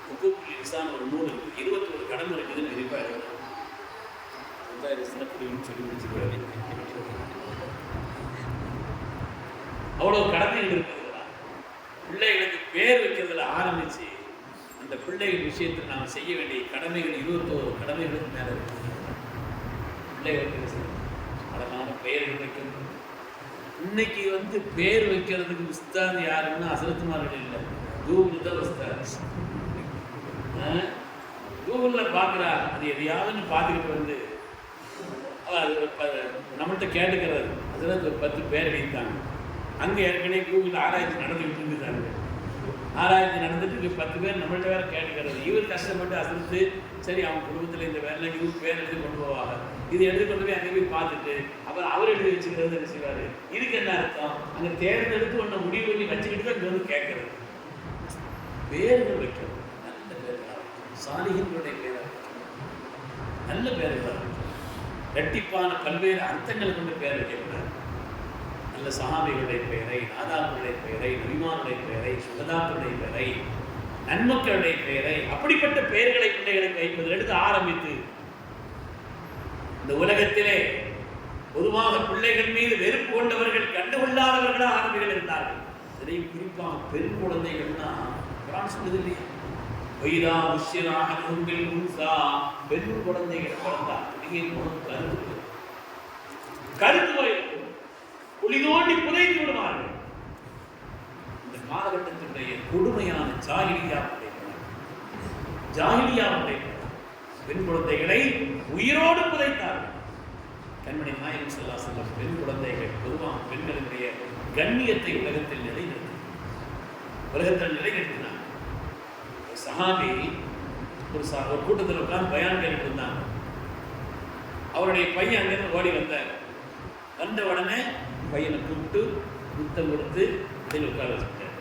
ஹுகூக்குல் இன்சான் ஒரு நூல் 21 கடமை இருக்குதுன்னு இருப்பாரு. சொல்லி முடிச்சுக்கிறாரு. அவ்வளவு கடமைகள் இருக்குதுங்களா? பிள்ளைகளுக்கு பேர் வைக்கிறதுல ஆரம்பிச்சு அந்த பிள்ளைகள் விஷயத்தில் நாம் செய்ய வேண்டிய கடமைகள் 21 கடமைகளுக்கு மேல இருக்கு. பிள்ளைகளுக்கு அழகான பெயர்கள் வைக்கணும். இன்னைக்கு பேர் வைக்கிறதுக்கு உஸ்தாத் யாருன்னா ஹஸரத்மார்கள் இல்லை, கூகுள் தான் உஸ்தாத். கூகுளில் பார்க்குறா, அது எதையாவது பார்த்துக்கிட்டு நம்மள்கிட்ட கேட்டுக்கிறது. அதில் ஒரு 10 பேர் வைத்தாங்க. அங்கே ஏற்கனவே கூகுள் ஆராய்ச்சி நடந்துக்கிட்டு இருந்துட்டாங்க. ஆராய்ச்சி நடந்துட்டு 10 பேர் நம்மள்கிட்ட வேற கேட்டுக்கிறது. இவர் கஷ்டப்பட்டு அசலுத்து சரி அவங்க குடும்பத்தில் இந்த வேலை இவர் பேர் எடுத்து கொண்டு போவாங்க. இது எடுத்து கொண்டு போய் அங்கே போய் பார்த்துட்டு அப்புறம் அவர் எழுதி வச்சுக்கிறது என்ன செய்வார்? இதுக்கு என்ன அர்த்தம்? அங்கே தேர்ந்தெடுத்து ஒன்று முடிவு பண்ணி வச்சுக்கிட்டு தான் இங்கே கேட்கறது. பேர்கள் வைக்கிறது, நல்ல பேர்களாக, சாலிஹின்களுடைய பேராக, நல்ல பேர்களாக, இரட்டிப்பான பல்வேறு அர்த்தங்கள் கொண்டு பேர் வைக்கக்கூடாது. நல்ல சஹாபிகளுடைய பெயரை, நாதாக்களுடைய பெயரை, நபிமானுடைய பெயரை, சுகதாக்களுடைய பெயரை, நன்மக்களுடைய பெயரை, அப்படிப்பட்ட பெயர்களை பிள்ளைகளுக்கு வைப்பதில் எடுத்து ஆரம்பித்து இந்த உலகத்திலே பொதுவாக பிள்ளைகள் மீது வெறுப்பு கொண்டவர்கள், கண்டுகொள்ளாதவர்களாக ஆரம்பிகள் இருந்தார்கள். இதையும் குறிப்பாக பெண் குழந்தைகள்னா குர்ஆன் சொல்லுது இல்லையா, வைதா உஷ்ஷிராஹ பில் உன்ஸா, பெண் குழந்தைகள் பிறந்தால் கருத்து வயது குழி தோண்டி புதைத்து விடுவார்கள். இந்த காலகட்டத்தினுடைய கொடுமையான ஜாஹிலியாவுடைய பெண் குழந்தைகளை உயிரோடு புதைத்தார்கள். கண்மணி நாயகம் ஸல்லல்லாஹு அலைஹி வஸல்லம் பெண் குழந்தைகள் பொதுவாக பெண்களுடைய கண்ணியத்தை உலகத்தில் நிலைநிறுத்தினார். சஹாபி ஒரு கூட்டத்தில் உட்கார்ந்து பயான் கேட்டு இருந்தாங்க. அவருடைய பையன் அங்கிருந்து ஓடி வந்த உடனே பையனை கூப்பிட்டு முத்தம் கொடுத்து இதில் உட்கார வச்சுட்டார்.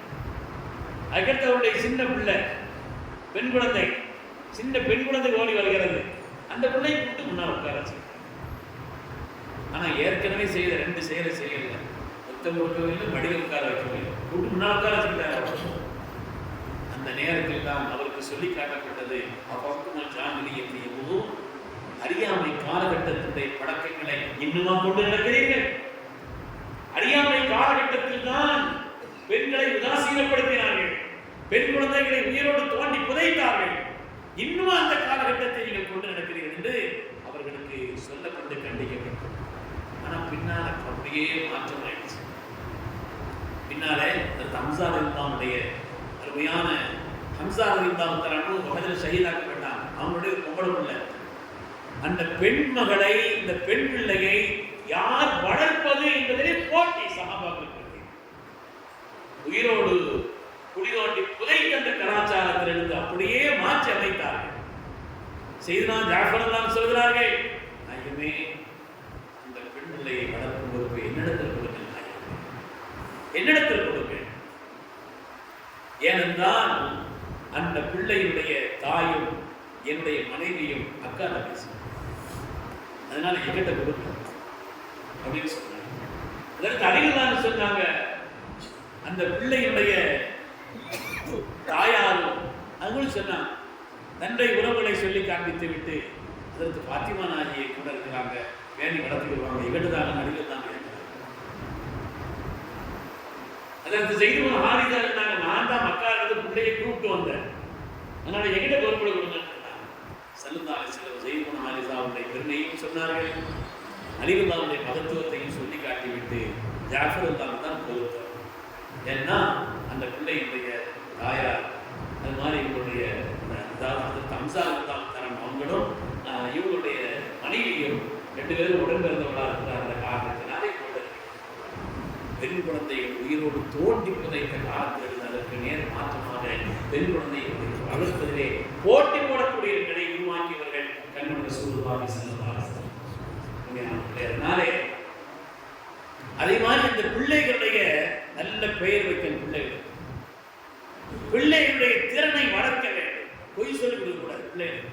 அதுக்கடுத்து அவருடைய சின்ன பிள்ளை சின்ன பெண் குழந்தை ஓடி வருகிறது. அந்த பிள்ளையை கூப்பிட்டு முன்னால் உட்கார வச்சுட்டார். ஆனால் ஏற்கனவே செய்த 2 செயலை செய்யல. முத்தம் கொடுக்கவில்லை, மடியில் உட்கார வைக்கவில்லை, கூப்பிட்டு முன்னால் உட்கார வச்சுட்டார். அந்த நேரத்தில் தான் அவருக்கு சொல்லி காட்டப்பட்டது, அப்பொழுது ஜாஹிலிய்யத்தையும் அறியாமை காலகட்டத்தினுடைய பழக்கங்களை இன்னுமா கொண்டு நடக்கிறீர்கள்? அறியாமை காலகட்டத்தில் தான் பெண்களை உதாசீனப்படுத்தினார்கள், பெண் குழந்தைகளை உயிரோடு தோண்டி புதைத்தார்கள். இன்னும் அந்த காலகட்டத்தை நீங்கள் கொண்டு நடக்கிறீர்கள் என்று அவர்களுக்கு சொல்லப்பட்டு கண்டிக்கப்பட்டது. ஆனால் பின்னால அப்படியே மாற்றம் ஆயிடுச்சு. பின்னாலே ஹம்ஸா ரலியல்லாஹுடைய அருமையான ஹம்ஸா ரலியல்லாஹு தஆலா உஹதில் ஷஹீதாக்கப்பட்டாங்க. அவங்களுடைய பொம்பளை அந்த பெண் மகளை, இந்த பெண் பிள்ளையை யார் வளர்ப்பது என்பதிலே போட்டி சஹாபாக்களுக்கு. உயிரோடு குடிதோண்டி புதைத்த அந்த கலாச்சாரத்திலிருந்து அப்படியே மாற்றி அமைத்தார்கள். செய்தனா ஜாஃபர் எல்லாம் சொல்கிறார்கள், நாயகமே அந்த பெண் பிள்ளையை வளர்க்கும் பொறுப்பு என்னிடத்தில் கொடுங்கள், என்னிடத்தில் கொடுங்கள். ஏனென்றால் அந்த பிள்ளையுடைய தாயும் என்னுடைய மனைவியும் அக்கா தங்கச்சி, அதனால எங்கிட்ட கொடுக்க அப்படின்னு சொன்னாங்க. அதற்கு அறிஞர்கள் சொன்னாங்க, அந்த பிள்ளையுடைய தாயாரும் அவங்களும் சொன்னாங்க, தன்னுடைய உறவுகளை சொல்லி காண்பித்து விட்டு அதற்கு பாத்திமா நாயகியை கூட இருக்கிறாங்க, வேண்டி வளர்த்துக்குவாங்க, எங்கிட்டதாக நடிகர் தான். அதற்கு செய்து ஹாரிதா இருந்தாங்க, நான் தான் மக்கா பிள்ளையை கூப்பிட்டு வந்தேன், அதனால எங்கிட்ட பொறுப்பட கொடுங்க. சல்லல்லாஹு அலைஹி வஸல்லம் ஸைத் இப்னு ஹாரிஸாவுடைய பெருமையையும் சொன்னார்கள், அலிரல்லாஹுடைய மகத்துவத்தையும் சொல்லி காட்டிவிட்டு ஜாஃபர் ரலியல்லாஹு தான் பொறுத்தார். ஏன்னா அந்த பிள்ளையுடைய தாயார் அது மாதிரி இவங்களுடைய ஹம்சா ரலியல்லாஹு தஆலா அவங்களும் இவங்களுடைய மனைவியும் 2 பேரும் உடன் பிறந்தவர்களாக இருக்கிற அந்த காரணத்தினாலே பெண் குழந்தைகள் உயிரோடு தோண்டி புதைத்த காலத்தில் அதற்கு நேர் மாற்றமாக பெண் குழந்தைகளை வளர்ப்பதிலே போட்டி போடக்கூடியவர்களை உருவாக்கியவர்கள் கண்மணி ரசூலுல்லாஹி ஸல்லல்லாஹு அலைஹி வஸல்லம். அதனாலே அதே மாதிரி இந்த பிள்ளைகளுடைய நல்ல பெயர் வைக்க பிள்ளைகளுடைய திறனை வளர்க்க வேண்டும். பொய் சொல்லிக் கொடுக்கக்கூடாது. பிள்ளைகள்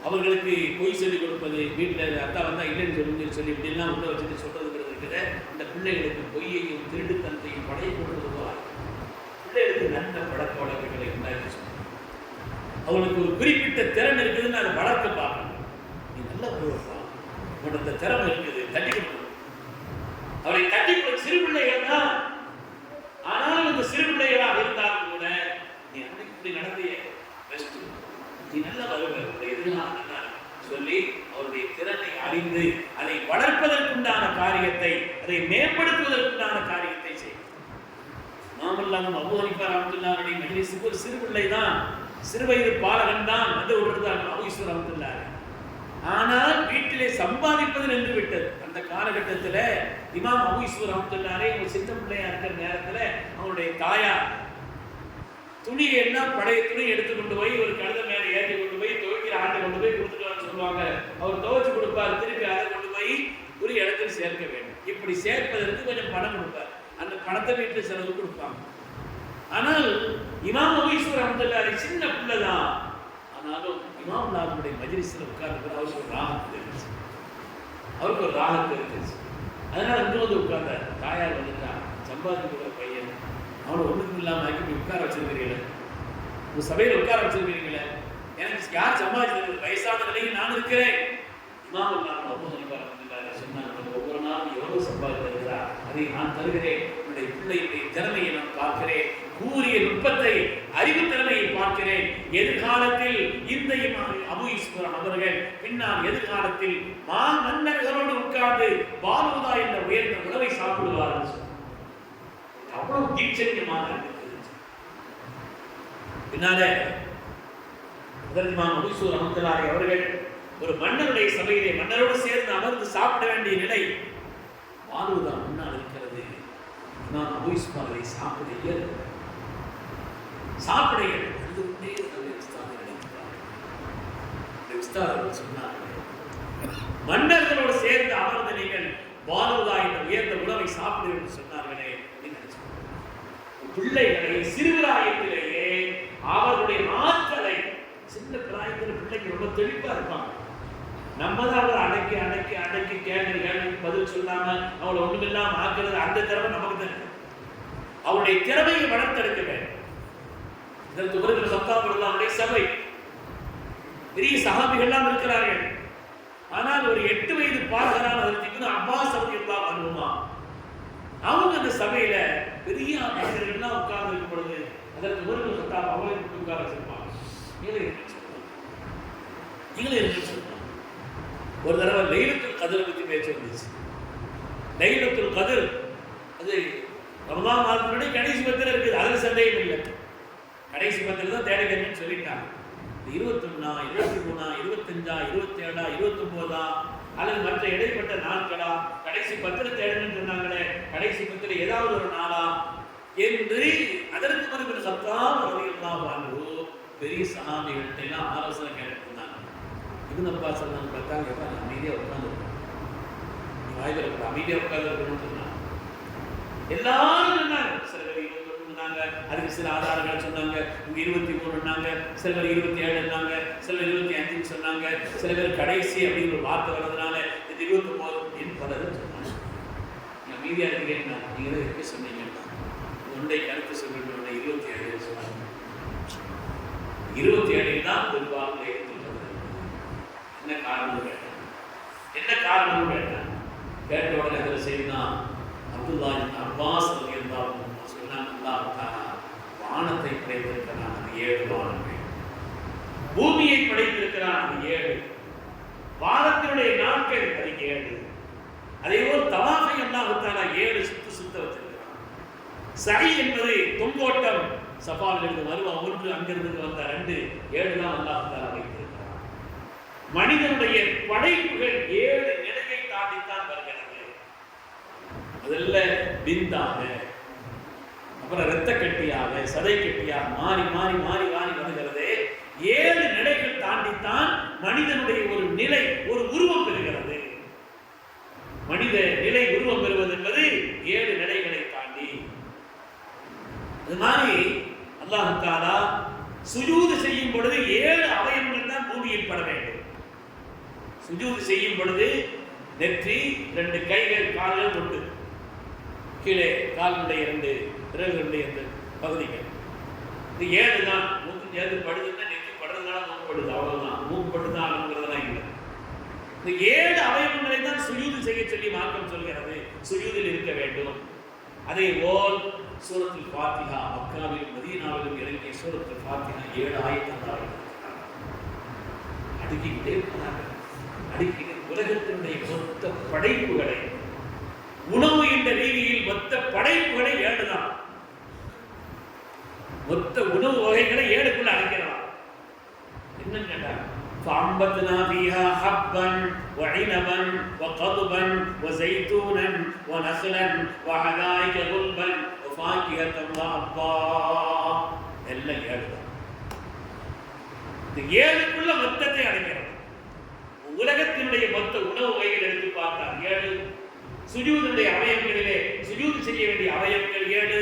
அவர்களுக்கு பொய் சொல்லிக் கொடுப்பது, வீட்டில் அத்தா வந்தா இல்லைன்னு சொல்லி இப்படிலாம் உள்ள வச்சுட்டு சொல்றதுங்கிறது இருக்கிற இந்த பிள்ளைகளுக்கு பொய்யையும் திருடுத்தனத்தையும் படைய கொடுத்துருவார். பிள்ளைகளுக்கு நல்ல பழக்க வழக்கங்களை உண்டாக்கி சொல்லணும். அவங்களுக்கு ஒரு குறிப்பிட்ட திறன் இருக்குதுன்னு அதை வளர்க்க பார்க்கணும். நீ நல்ல பொருள்ப்பா, உன்னோட திறமை இருக்குது, தட்டி கொடுக்கணும். அவரை தட்டி கொடுக்க சிறு பிள்ளைகள் தான். ஆனால் இந்த சிறு பிள்ளைகளாக இருந்தாலும் கூட நீ அன்னைக்கு இப்படி நடத்திய பெஸ்ட், நீ நல்லா வருவ எதிர்காலம் சொல்லி அவருடைய திறனை அறிந்து அதை வளர்ப்பதற்குண்டான காரியத்தை, அதை மேம்படுத்துவதற்குண்டான காரியத்தை செய்யும். மாமல்லாமும் அபூ ஹனீஃபா ரஹ்மத்துல்லாஹி மஜ்லிஸுக்கு ஒரு சிறு பிள்ளை தான், சிறு வயது பாலகன் தான் வந்து விடுறாங்க அபூ யூசுப் ரஹ்மத்துல்லாஹி. ஆனால் வீட்டிலே சம்பாதிப்பது நின்று விட்டது. அந்த காலகட்டத்தில் இமாம் அபூ யூசுப் ரஹ்மத்துல்லாஹி ஒரு சின்ன பிள்ளையா இருக்கிற நேரத்தில் அவருடைய தாயார் துணி எல்லாம் பழைய துணி எடுத்து கொண்டு போய் ஒரு கழுதை மேலே ஏற்றி கொண்டு போய் துவைக்கிற ஆட்டை கொண்டு போய் கொடுத்துட்டு வர சொல்லுவாங்க. அவர் துவைச்சு கொடுப்பார், திருப்பி அதை கொண்டு போய் ஒரு இடத்தில் சேர்க்க வேண்டும். இப்படி சேர்ப்பதற்கு கொஞ்சம் பணம் கொடுப்பார். அந்த பணத்தை வீட்டில் செலவு கொடுப்பாங்க. ஆனால் இமாம் அபூ யூசுப் ரஹ்மத்துல்லாஹி சின்ன பிள்ளை தான். ஆனாலும் இமாம் நாவுடைய மஜ்லிஸில் உட்கார்ந்து அவருக்கு ஒரு ராகத்து இருந்துச்சு. அதனால அங்கே வந்து உட்கார்ந்தார். தாயார் வந்துட்டா, சம்பாதிக்கிற பையன், அவனை ஒன்றுக்கும் இல்லாமல் ஆக்கி உட்கார வச்சிருக்கிறீங்களே, உங்க சபையில் உட்கார வச்சிருக்கிறீங்களே, எனக்கு யார் சம்பாதிச்சிருக்கிறது? வயசான நிலையில் நான் இருக்கிறேன். இமாம் அபூ ஹனீஃபா ரஹ்மத்துல்லாஹி சொன்னாங்க, ஒவ்வொரு நாளும் எவ்வளவு சம்பாதித்திருக்கிறா, அதை நான் தருகிறேன். என்னுடைய பிள்ளையுடைய திறமையை நான் பார்க்கிறேன், கூறிய நுட்பத்தை, அறிவு திறமையை பார்க்கிறேன். எதிர்காலத்தில் இந்த அபூ யூசுப் அவர்கள் பின்னால் எதிர்காலத்தில் மன்னர்களோடு உட்கார்ந்து பாலுதா என்ற உயர்ந்த உணவை சாப்பிடுவார்கள். அவ்வளவு தீட்சண்யமாக பின்னாலே அபூ யூசுப் ரஹ்மத்துல்லாஹி அவர்கள் ஒரு மன்னருடைய சபையிலே மன்னரோடு சேர்ந்து அமர்ந்து சாப்பிட வேண்டிய நிலை. பாலுதா முன்னால் இருக்கிறது. நான் அபூ யூசுப் அவரை சாப்பிட மன்னர்களோடு சேர்ந்து அமர்ந்த நீங்கள் பாலுதா என்ற உயர்ந்த உணவை சாப்பிடு என்று சொன்னார்களே. பிள்ளைகளை சிறுபிராயத்திலேயே அவருடைய ஆற்றலை, சின்ன பிராயத்தில் பிள்ளைங்க ரொம்ப தெளிப்பா இருப்பாங்க. நம்ம தான் அவரை அடக்கி அடக்கி அடக்கி கேள்வி பதில் சொல்லாம அவளை ஒண்ணுமில்லாம ஆக்குறது, அந்த திறமை நமக்கு தான். அவருடைய திறமையை வளர்த்தெடுக்க வேண்டும். இதற்கு வருகிற சத்தாபுடைய சபை பெரிய சஹாபிகள்லாம் இருக்கிறார்கள். ஆனால் ஒரு 8 வயது பாலகரான அப்பாஸ் ரலியல்லாஹு அன்ஹுமா அவங்க அந்த சபையில பெரிய மனிதர்கள்லாம் உட்கார்ந்து இருக்கும் பொழுது அதற்கு வருகிற சத்தாப் அவளை உட்கார வச்சிருப்பாங்க. ஒரு தடவை லைலத்துல் கத்ர் பற்றி பேச்சு வந்துச்சு. லைலத்துல் கத்ர் அது ரமலான் மாதத்தினுடைய கடைசி பத்திரம் இருக்குது, அதில் சந்தேகம் இல்லை. கடைசி பத்திரம் தான் தேடுகிறேன்னு சொல்லிட்டாங்க. 21, 23, 25, 27, 29 அல்லது மற்ற இடைப்பட்ட நாட்களா, கடைசி பத்திரம் தேடுன்னு சொன்னாங்களே, கடைசி பத்திரம் ஏதாவது ஒரு நாளா என்று அதற்கு பிறகு சத்தாம் ரலியல்லாஹு அன்ஹு பெரிய சஹாபிகள்கிட்ட எல்லாம் ஆலோசனை கேட்டுருந்தாங்க. இப்னு அப்பாஸ் சொன்னாங்க, பார்த்தாங்க, அமைதியாக உட்காந்துருக்கோம், நீ வாய்ப்பு அமைதியாக உட்காந்துருக்கணும்னு சொன்னாங்க. எல்லாரும் சொன்னாங்க. சில பேர் 21 சொன்னாங்க, அதுக்கு சில ஆதாரங்கள் சொன்னாங்க. 23 சில பேர் 27 சில பேர் 25 சொன்னாங்க. சில பேர் கடைசி அப்படிங்கிற ஒரு வார்த்தை வர்றதுனால இது 29 பலரும் சொன்னாங்க. நான் மீதியா இருக்கிறேன், நீங்க தான் இருக்க சொன்னீங்க, ஒன்றை கருத்து சொல்லிட்டு 27 சொன்னாங்க. 27 தான் பெரும்பாலும் என்ன காரணம் கேட்டான். என்ன காரணம் கேட்டான். கேட்ட உடனே அதில் செய்தான் அப்துல்லாஹ் இப்னு அப்பாஸ் ரலியல்லாஹு அன்ஹு சொன்னாங்க, அல்லாஹ் தஆலா வானத்தை படைத்திருக்கிறான், அது 7 வானங்கள். பூமியை படைத்திருக்கிறான், அது 7. வாரத்தினுடைய நாட்கள் அது 7. அதேபோல் தவாஃபை அல்லாஹ் தஆலா 7 சுத்த வச்சிருக்கிறான். சை என்பது தொங்கோட்டம், சஃபாவிலிருந்து வருவா 1, அங்கிருந்து வந்த 2, 7 தான் அல்லாஹ் தஆலா வைத்திருக்கிறான். மனிதனுடைய படைப்புகள் 7 நிலையை தாண்டித்தான் வருகிறது. முதல்ல விந்தாக, அப்புறம் இரத்த கட்டியாக, சதை கட்டியாக மாறி மாறி மாறி மாறி வருகிறது. 7 நிலைகள் தாண்டித்தான் மனிதனுடைய ஒரு நிலை, ஒரு உருவம் பெறுகிறது. மனித நிலை உருவம் பெறுவது என்பது 7 நிலைகளை தாண்டி. அது மாதிரி அல்லாஹ் தஆலா சுஜூது செய்யும் பொழுது 7 அவயவங்கள் தான் பூமியில் பட வேண்டும். சுஜூது செய்யும் பொழுது நெற்றி, 2 கைகள், கால்கள் உண்டு, கீழே காலினுடைய 2 விரல்களுடைய 2 பகுதிகள். இது 7 தான். மூக்கு சேர்ந்து படுதுன்னா நெற்றி படுறதுனால மூக்கு படுது, அவ்வளவுதான். மூக்கு படுதான் ஆகணுங்கிறதெல்லாம் இல்லை. இந்த 7 அவயவங்களை தான் சுஜூது செய்ய சொல்லி மார்க்கம் சொல்கிறது. சுஜூதில் இருக்க வேண்டும். அதே போல் சூரத்துல் ஃபாத்திஹா, மக்காவிலும் மதீனாவிலும் இறங்கிய சூரத்துல் ஃபாத்திஹா 7 ஆயத்தங்கள் அடுக்கிக்கிட்டே இருக்கிறார்கள். அடுக்கிட்டு உலகத்தினுடைய மொத்த படைப்புகளை, உணவு என்ற ரீதியில் மொத்த படைப்புகளை 7 தான். மொத்த உணவு வகைகளை 7க்குள்ள அடக்கிறார். என்ன கேட்டார்? فَأَنبَتْنَا فِيهَا حَبًّا وَعِنَبًا وَقَضْبًا وَزَيْتُونًا وَنَخْلًا وَحَدَائِقَ غُلْبًا وَفَاكِهَةً وَأَبًّا. எல்லாம் 7 தான். இந்த 7க்குள்ள மொத்தத்தை அடக்கிறார். உலகத்தினுடைய மொத்த உணவு வகைகள் எடுத்து பார்த்தால் 7. சுஜூதுடைய அவயவங்களிலே சுஜூது செய்ய வேண்டிய அவயவங்கள் 7.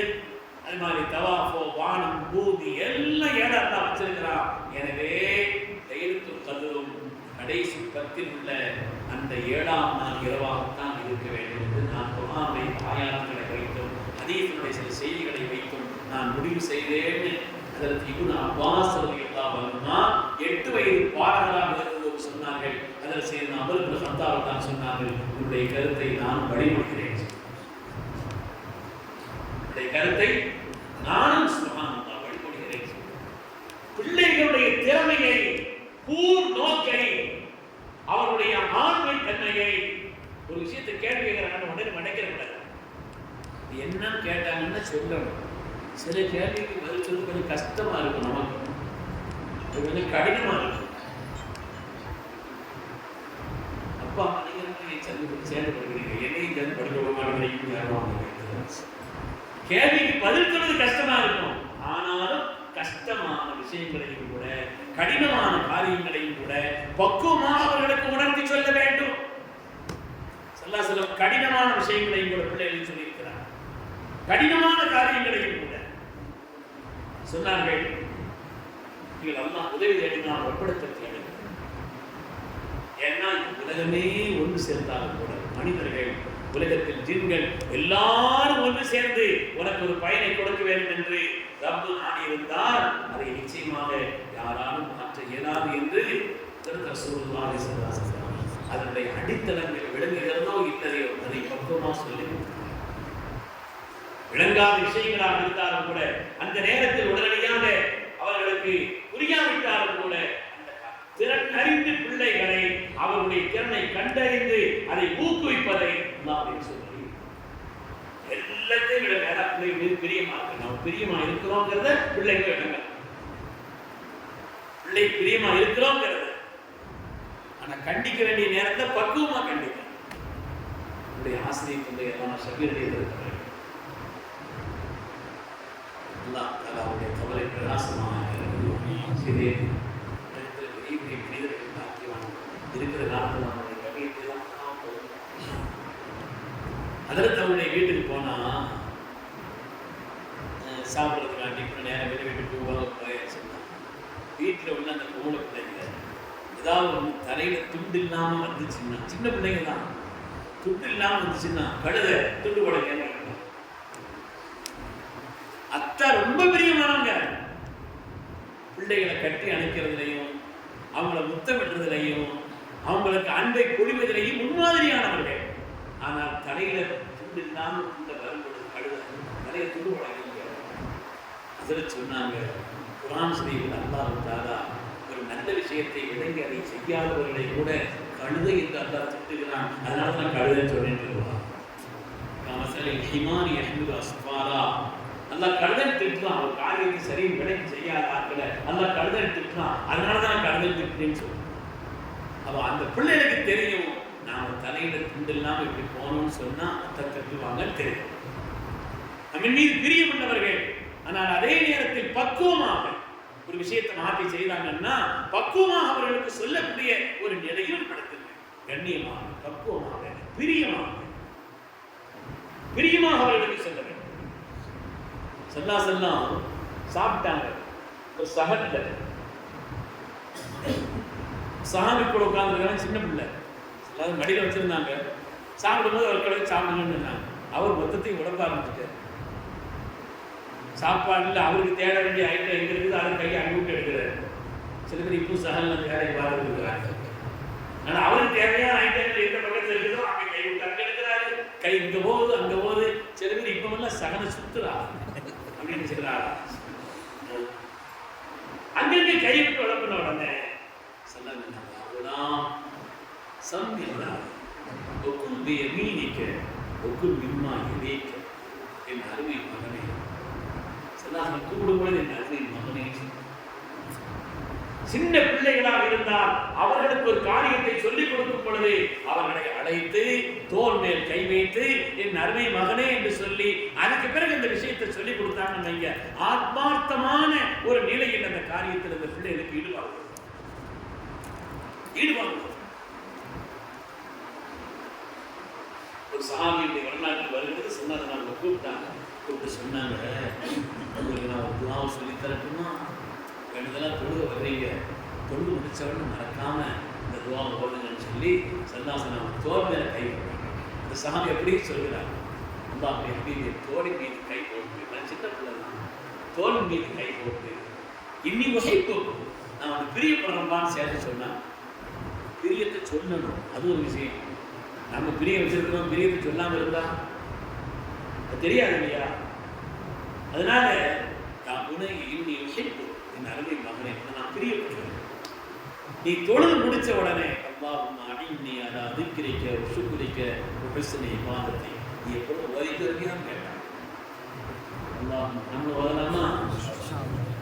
அது மாதிரி தவாஃபோ, வானம், பூமி எல்லாம் 7 தான் வச்சிருக்கிறான். எனவே லைலத்துல் கத்ரும் கடைசி 10 உள்ள அந்த 7ஆம் நாள் இரவாகத்தான் இருக்க வேண்டும் என்று நான் குர்ஆனுடைய ஆயாத்துகளை வைத்தும் ஹதீஸுடைய சில செய்திகளை வைத்தும் நான் முடிவு செய்தேன். அதற்கு இப்னு அப்பாஸ் ரலியல்லாஹு அன்ஹு 8 வயது பாலகராக இருந்தபோது சொன்னார்கள். அதில் செய்த அபூ பக்கர் ஹத்தாப் தான் சொன்னார்கள், உங்களுடைய கருத்தை நான் வழிமொழிகிறேன். உங்களுடைய கருத்தை நானும் சுப்ஹானல்லாஹ் வழிமொழிகிறேன். பிள்ளைகளுடைய திறமையை, கூர் நோக்கை, அவருடைய ஆண்மை தன்மையை, ஒரு விஷயத்தை கேள்வி கேட்கிறாங்க உடனே மடைக்கிறக்கூடாது. என்னன்னு கேட்டாங்கன்னு சொல்லணும். சில கேள்விக்கு பதில் சொல்றது கொஞ்சம் கஷ்டமா இருக்கும், நமக்கு அது கொஞ்சம் கடினமா இருக்கும். அப்பா நீங்க சேர்ந்து படிக்கிறீங்க, என்னையும் சேர்ந்து படிக்க விட மாட்டேங்கிறீங்க. கேள்விக்கு பதில் சொல்றது கஷ்டமா இருக்கும். ஆனாலும் கஷ்டமான விஷயங்களையும் கூட, கடினமான காரியங்களையும் கூட பக்குவமாக அவர்களுக்கு உணர்த்தி சொல்ல வேண்டும். ஸல்லல்லாஹு அலைஹி வஸல்லம் கடினமான விஷயங்களையும் கூட பிள்ளைகளுக்கு சொல்லியிருக்கிறார். கடினமான காரியங்களையும் கூட சொன்னார்கள். நீங்கள் அல்லாஹ் உதவி தேடினால் ஒப்படுத்த தேவை. ஏன்னா உலகமே ஒன்று சேர்ந்தாலும் கூட மனிதர்கள், உலகத்தில் ஜின்கள் எல்லாரும் ஒன்று சேர்ந்து உனக்கு ஒரு பயனை கொடுக்க வேண்டும் என்று ரப்பு நாடி இருந்தால் அதை நிச்சயமாக யாராலும் மாற்ற இயலாது என்று ரசூலுல்லாஹி ஸல்லல்லாஹு அலைஹி வஸல்லம் அதனுடைய அடித்தளங்கள் விளங்குகிறதோ இல்லையோ அதை பக்குவமாக சொல்லி விளங்காத விஷயங்களாக இருந்தாலும் கூட அந்த நேரத்தில் உடனடியாக அவர்களுக்கு புரியாவிட்டாலும் கூட அந்த திறன் அறிந்து பிள்ளைகளை அவருடைய திறனை கண்டறிந்து அதை ஊக்குவிப்பதை அல்லாஹ் சொல்லி எல்லாத்தையும் விட வேற பிள்ளைகள் பிரியமா இருக்கு. நம்ம பிரியமா இருக்கிறோங்கிறத பிள்ளைங்க விளங்க, பிள்ளை பிரியமா இருக்கிறோங்கிறத. ஆனா கண்டிக்க வேண்டிய நேரத்தை பக்குவமா கண்டிக்க உடைய ஆசிரியர் கொண்டு எல்லாம் சபீரடைய இருக்கிறார். அல்லாஹ் தஆலாவுடைய கவலை பிரகாசமாக சிறிய பெரிய பெரிய மனிதர்கள் பாக்கியவான் இருக்கிற காலத்தில் நம்மளுடைய கவியத்தை தான் அதில் தன்னுடைய வீட்டுக்கு போனா சாப்பிட்றதுக்காண்டி இப்போ நேரம் வெளியே வீட்டுக்கு போவாங்க. வீட்டில் உள்ள அந்த பொம்பளை பிள்ளைங்க ஏதாவது தலையில துண்டு இல்லாமல் வந்துச்சுன்னா, சின்ன பிள்ளைங்க தான், துண்டு இல்லாமல் வந்துச்சுன்னா கழுத துண்டு போட கேட்க. அத்தா ரொம்ப பிரியமானவங்க. பிள்ளைகளை கட்டி அணைக்கிறதுலையும் அவங்கள முத்தமிடுறதுலையும் அவங்களுக்கு அன்பை பொழிவதிலையும் முன்மாதிரியானவர்கள். ஆனால் தலையில துண்டு இல்லாமல் வரும்பொழுது கழுத தலையை துண்டு போட. ஹஜ்ரத் சொன்னாங்க, குர்ஆன் ஷரீஃபில் அல்லாஹ் தஆலா ஒரு நல்ல விஷயத்தை விளங்கி அதை செய்யாதவர்களை கூட கழுதை என்று அல்லாஹ் திட்டுகிறான். அதனால நான் கழுதைன்னு சொன்னேன்னு சொல்லுவான். கமஸலில் ஹிமாரி யஹ்மிலு அஸ்ஃபாரா. அல்லாஹ் கழுதைன்னு திட்டுறான். ஒரு காரியத்தை சரின்னு விளங்கி செய்யாத ஆட்களை அல்லாஹ் கழுதைன்னு திட்டுறான். அதனால தான் நான் கழுதைன்னு திட்டுறேன்னு சொல்லுவேன். அப்போ அந்த பிள்ளைகளுக்கு தெரியும், நாம தலையில துண்டு இல்லாமல் இப்படி போகணும்னு சொன்னா அத்தை கட்டுவாங்கன்னு தெரியும். நம்ம மீது பிரியப்பட்டவர்கள், ஆனால் அதே நேரத்தில் பக்குவமாக ஒரு விஷயத்தை மாற்றி செய்தாங்கன்னா பக்குவமாக அவர்களுக்கு சொல்லக்கூடிய ஒரு நிலையும் நடத்துங்க. கண்ணியமாக, பக்குவமாக, பிரியமாக அவர்களுக்கு சொல்ல வேண்டும். சல்லாசல்லாம் சாப்பிட்டாங்க. ஒரு சகன்ல சாமி கூட உட்கார்ந்துருக்காங்க. சின்ன பிள்ளை எல்லாரும் மடியில் வச்சிருந்தாங்க. சாப்பிடும்போது அவர் கடை சாப்பிடணும்னு சொன்னாங்க. அவர் மொத்தத்தையும் உடம்ப ஆரம்பிச்சுட்டார். சாப்பாடுல அவருக்கு தேட வேண்டிய ஐட்டம் எங்க இருக்குது, அதை கையை அனுப்பிட்டு எடுக்கிறார். சில பேர் இப்போ சகல் அந்த வேலையை பார்த்துருக்காங்க. ஆனால் அவருக்கு தேவையான ஐட்டங்கள் எந்த பக்கத்தில் இருக்குதோ அங்கே கை விட்டு அங்கே எடுக்கிறாரு. கை இங்கே போகுது அங்கே போகுது. சில பேர் இப்போவெல்லாம் சகனை சுத்துறா அப்படின்னு சொல்றாரு. அங்கங்கே கை விட்டு உடம்புன உடனே சொன்னாங்க, அவ்வளோதான் சம்மில்லா ஒக்குள் மீனிக்க ஒக்குள் மின்மா இணைக்க. என் அருமை மகனே சொல்லாம கூடும்போது என் அருமை மகனே. சின்ன பிள்ளைகளாக இருந்தால் அவர்களுக்கு ஒரு காரியத்தை சொல்லிக் கொடுக்கும் பொழுது அவர்களை அழைத்து தோல் மேல் கை வைத்து என் அருமை மகனே என்று சொல்லி அதுக்கு பிறகு இந்த விஷயத்தை சொல்லிக் கொடுத்தாங்க. ஆத்மார்த்தமான ஒரு நிலையில் அந்த காரியத்தில் அந்த பிள்ளைகளுக்கு ஈடுபாடு. ஒரு சஹாபியுடைய வரலாற்று வருகிறது. சொன்னாங்க, நாங்கள் கூப்பிட்டு சொன்னாங்க, உங்களுக்கு நான் ஒரு துஆவை சொல்லி தரட்டுமா? வேணுதெல்லாம் தொழுக வர்றீங்க, தொழுது முடிச்சவன்னு மறக்காம இந்த துஆவை ஓதுங்கன்னு சொல்லி சல்லாசனம் தோல் மேல கை போடுறாங்க. இந்த சஹாபி எப்படி சொல்கிறாங்க, அல்லாஹ் எப்படி தோளின் மீது கை போட்டு, நான் சின்ன பிள்ளை தான், தோல் மீது கை போட்டு இன்னி வகைப்பு நான் அவனுக்கு பிரியப்படுறப்பான்னு சேர்த்து சொன்னான். பிரியத்தை சொல்லணும், அது ஒரு விஷயம். நம்ம பிரிய வச்சிருக்கிறோம், பிரியத்தை சொல்லாமல் இருந்தா தெரியாது இல்லையா? அதனால இன்னி வகைப்பு என் அருமை மகனே நான் பிரியப்படுறேன். நீ தொழுது முடிச்ச உடனே அல்லாஹும்ம அஇன்னி அலா திக்ரிக வ ஷுக்ரிக வ ஹுஸ்னி இபாதத்தி. நீ எப்போ ஓதிக்கிறீங்கன்னு கேட்டான். அல்லாஹ் நம்ம ஓதலாமா?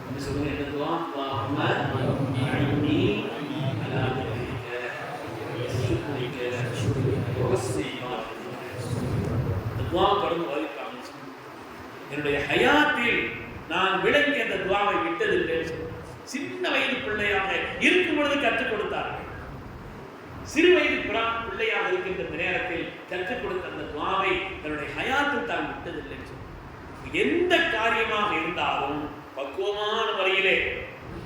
என்ன சொல்லுங்க, என்ன துஆ? அல்லாஹும்ம அஇன்னி அலா திக்ரிக வ ஷுக்ரிக வ ஹுஸ்னி இபாதத்தி. இந்த துஆ தொடர்ந்து ஓதிப்பாங்க. என்னுடைய ஹயாத்தில் நான் விளங்கி அந்த துஆவை விட்டதில்லை. சின்ன வயது பிள்ளையாக இருக்கும் பொழுது கற்றுக் கொடுத்தார்கள். சிறு வயது பிள்ளையாக இருக்கின்ற நேரத்தில் கற்றுக் கொடுத்த அந்த துஆவை தன்னுடைய ஹயாத்தில் தான் விட்டதில்லை. எந்த காரியமாக இருந்தாலும் பக்குவமான முறையிலே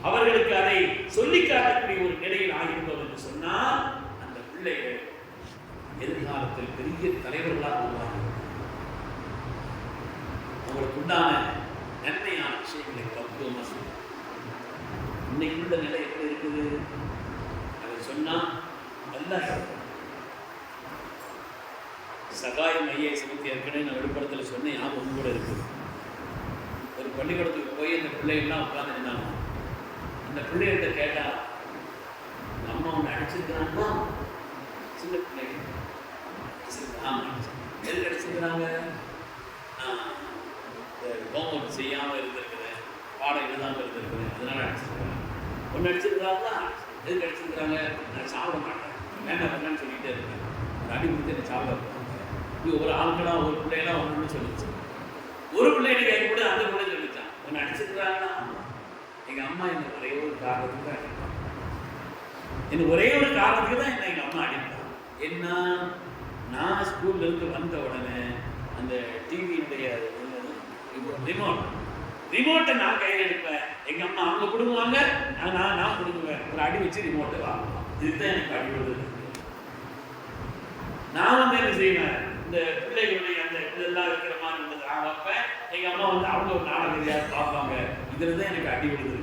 அவர்களுக்கு அதை சொல்லி காட்டக்கூடிய ஒரு நிலையில் ஆகியிருந்தோம் என்று சொன்னால் அந்த பிள்ளைகள் எதிர்காலத்தில் பெரிய தலைவர்களாக உருவாங்க. அவங்களுக்கு உண்டான நன்மையான விஷயங்களை பக்குவமாக சொல்லுவாங்க. இன்னைக்கு உள்ள நிலை எப்படி இருக்குது அதை சொன்னா நல்லா சகாயம் ஐஏஎஸ் பற்றி ஏற்கனவே நான் விழுப்புரத்தில் சொன்னேன், ஞாபகம் கூட இருக்குது. ஒரு பள்ளிக்கூடத்துக்கு போய் அந்த பிள்ளைகள்லாம் உட்காந்துருந்தாங்க. அந்த பிள்ளைகிட்ட கேட்டா அம்மா ஒன்று அடிச்சிருக்கிறாங்களா? சின்ன பிள்ளைங்க எதுக்கு அடிச்சிருக்கிறாங்க? ஹோம்ஒர்க் செய்யாமல் இருந்திருக்கிறேன், பாடம் எழுதாமல் இருந்திருக்கிறேன், அதனால அடிச்சிருக்கிறேன். ஒன்று அடிச்சிருக்கிறாங்களா? எதுக்கு அடிச்சிருக்கிறாங்க? நான் சாப்பிட மாட்டேன், வேண்டாம் வேண்டாம்னு சொல்லிகிட்டே இருக்கேன். ஒரு அடி கொடுத்து என்ன சாப்பிட போகிறாங்க. இது ஒரு ஆட்களா ஒரு பிள்ளைலாம் ஒன்று சொல்லிச்சு. ஒரு பிள்ளைங்க கேட்க கூட அந்த பிள்ளை சொல்லிச்சான், ஒன்று அடிச்சிருக்கிறாங்களா? எங்கள் அம்மா என்ன ஒரே ஒரு காரணத்துக்கு தான் அடிப்பாங்க. என்ன ஒரே ஒரு காரணத்துக்கு தான் என்ன எங்கள் அம்மா அடிப்பாங்க. என்ன, நான் ஸ்கூல்ல இருந்து வந்த உடனே அந்த டிவியுடைய ரிமோட்டை நான் கையில் எடுப்பேன். எங்க அம்மா அவங்க கொடுக்குவாங்க, நான் கொடுக்குவேன். ஒரு அடி வச்சு ரிமோட்டை வாங்குவோம். இதுதான் எனக்கு அடி விடுது. நான் வந்து என்ன செய்வேன், இந்த பிள்ளைகளுடைய அந்த இதெல்லாம் இருக்கிற மாதிரி இருந்தது நான் வைப்பேன். எங்க அம்மா வந்து அவங்க ஒரு நாடகம் பார்ப்பாங்க. இதுல தான் எனக்கு அடி விடுது.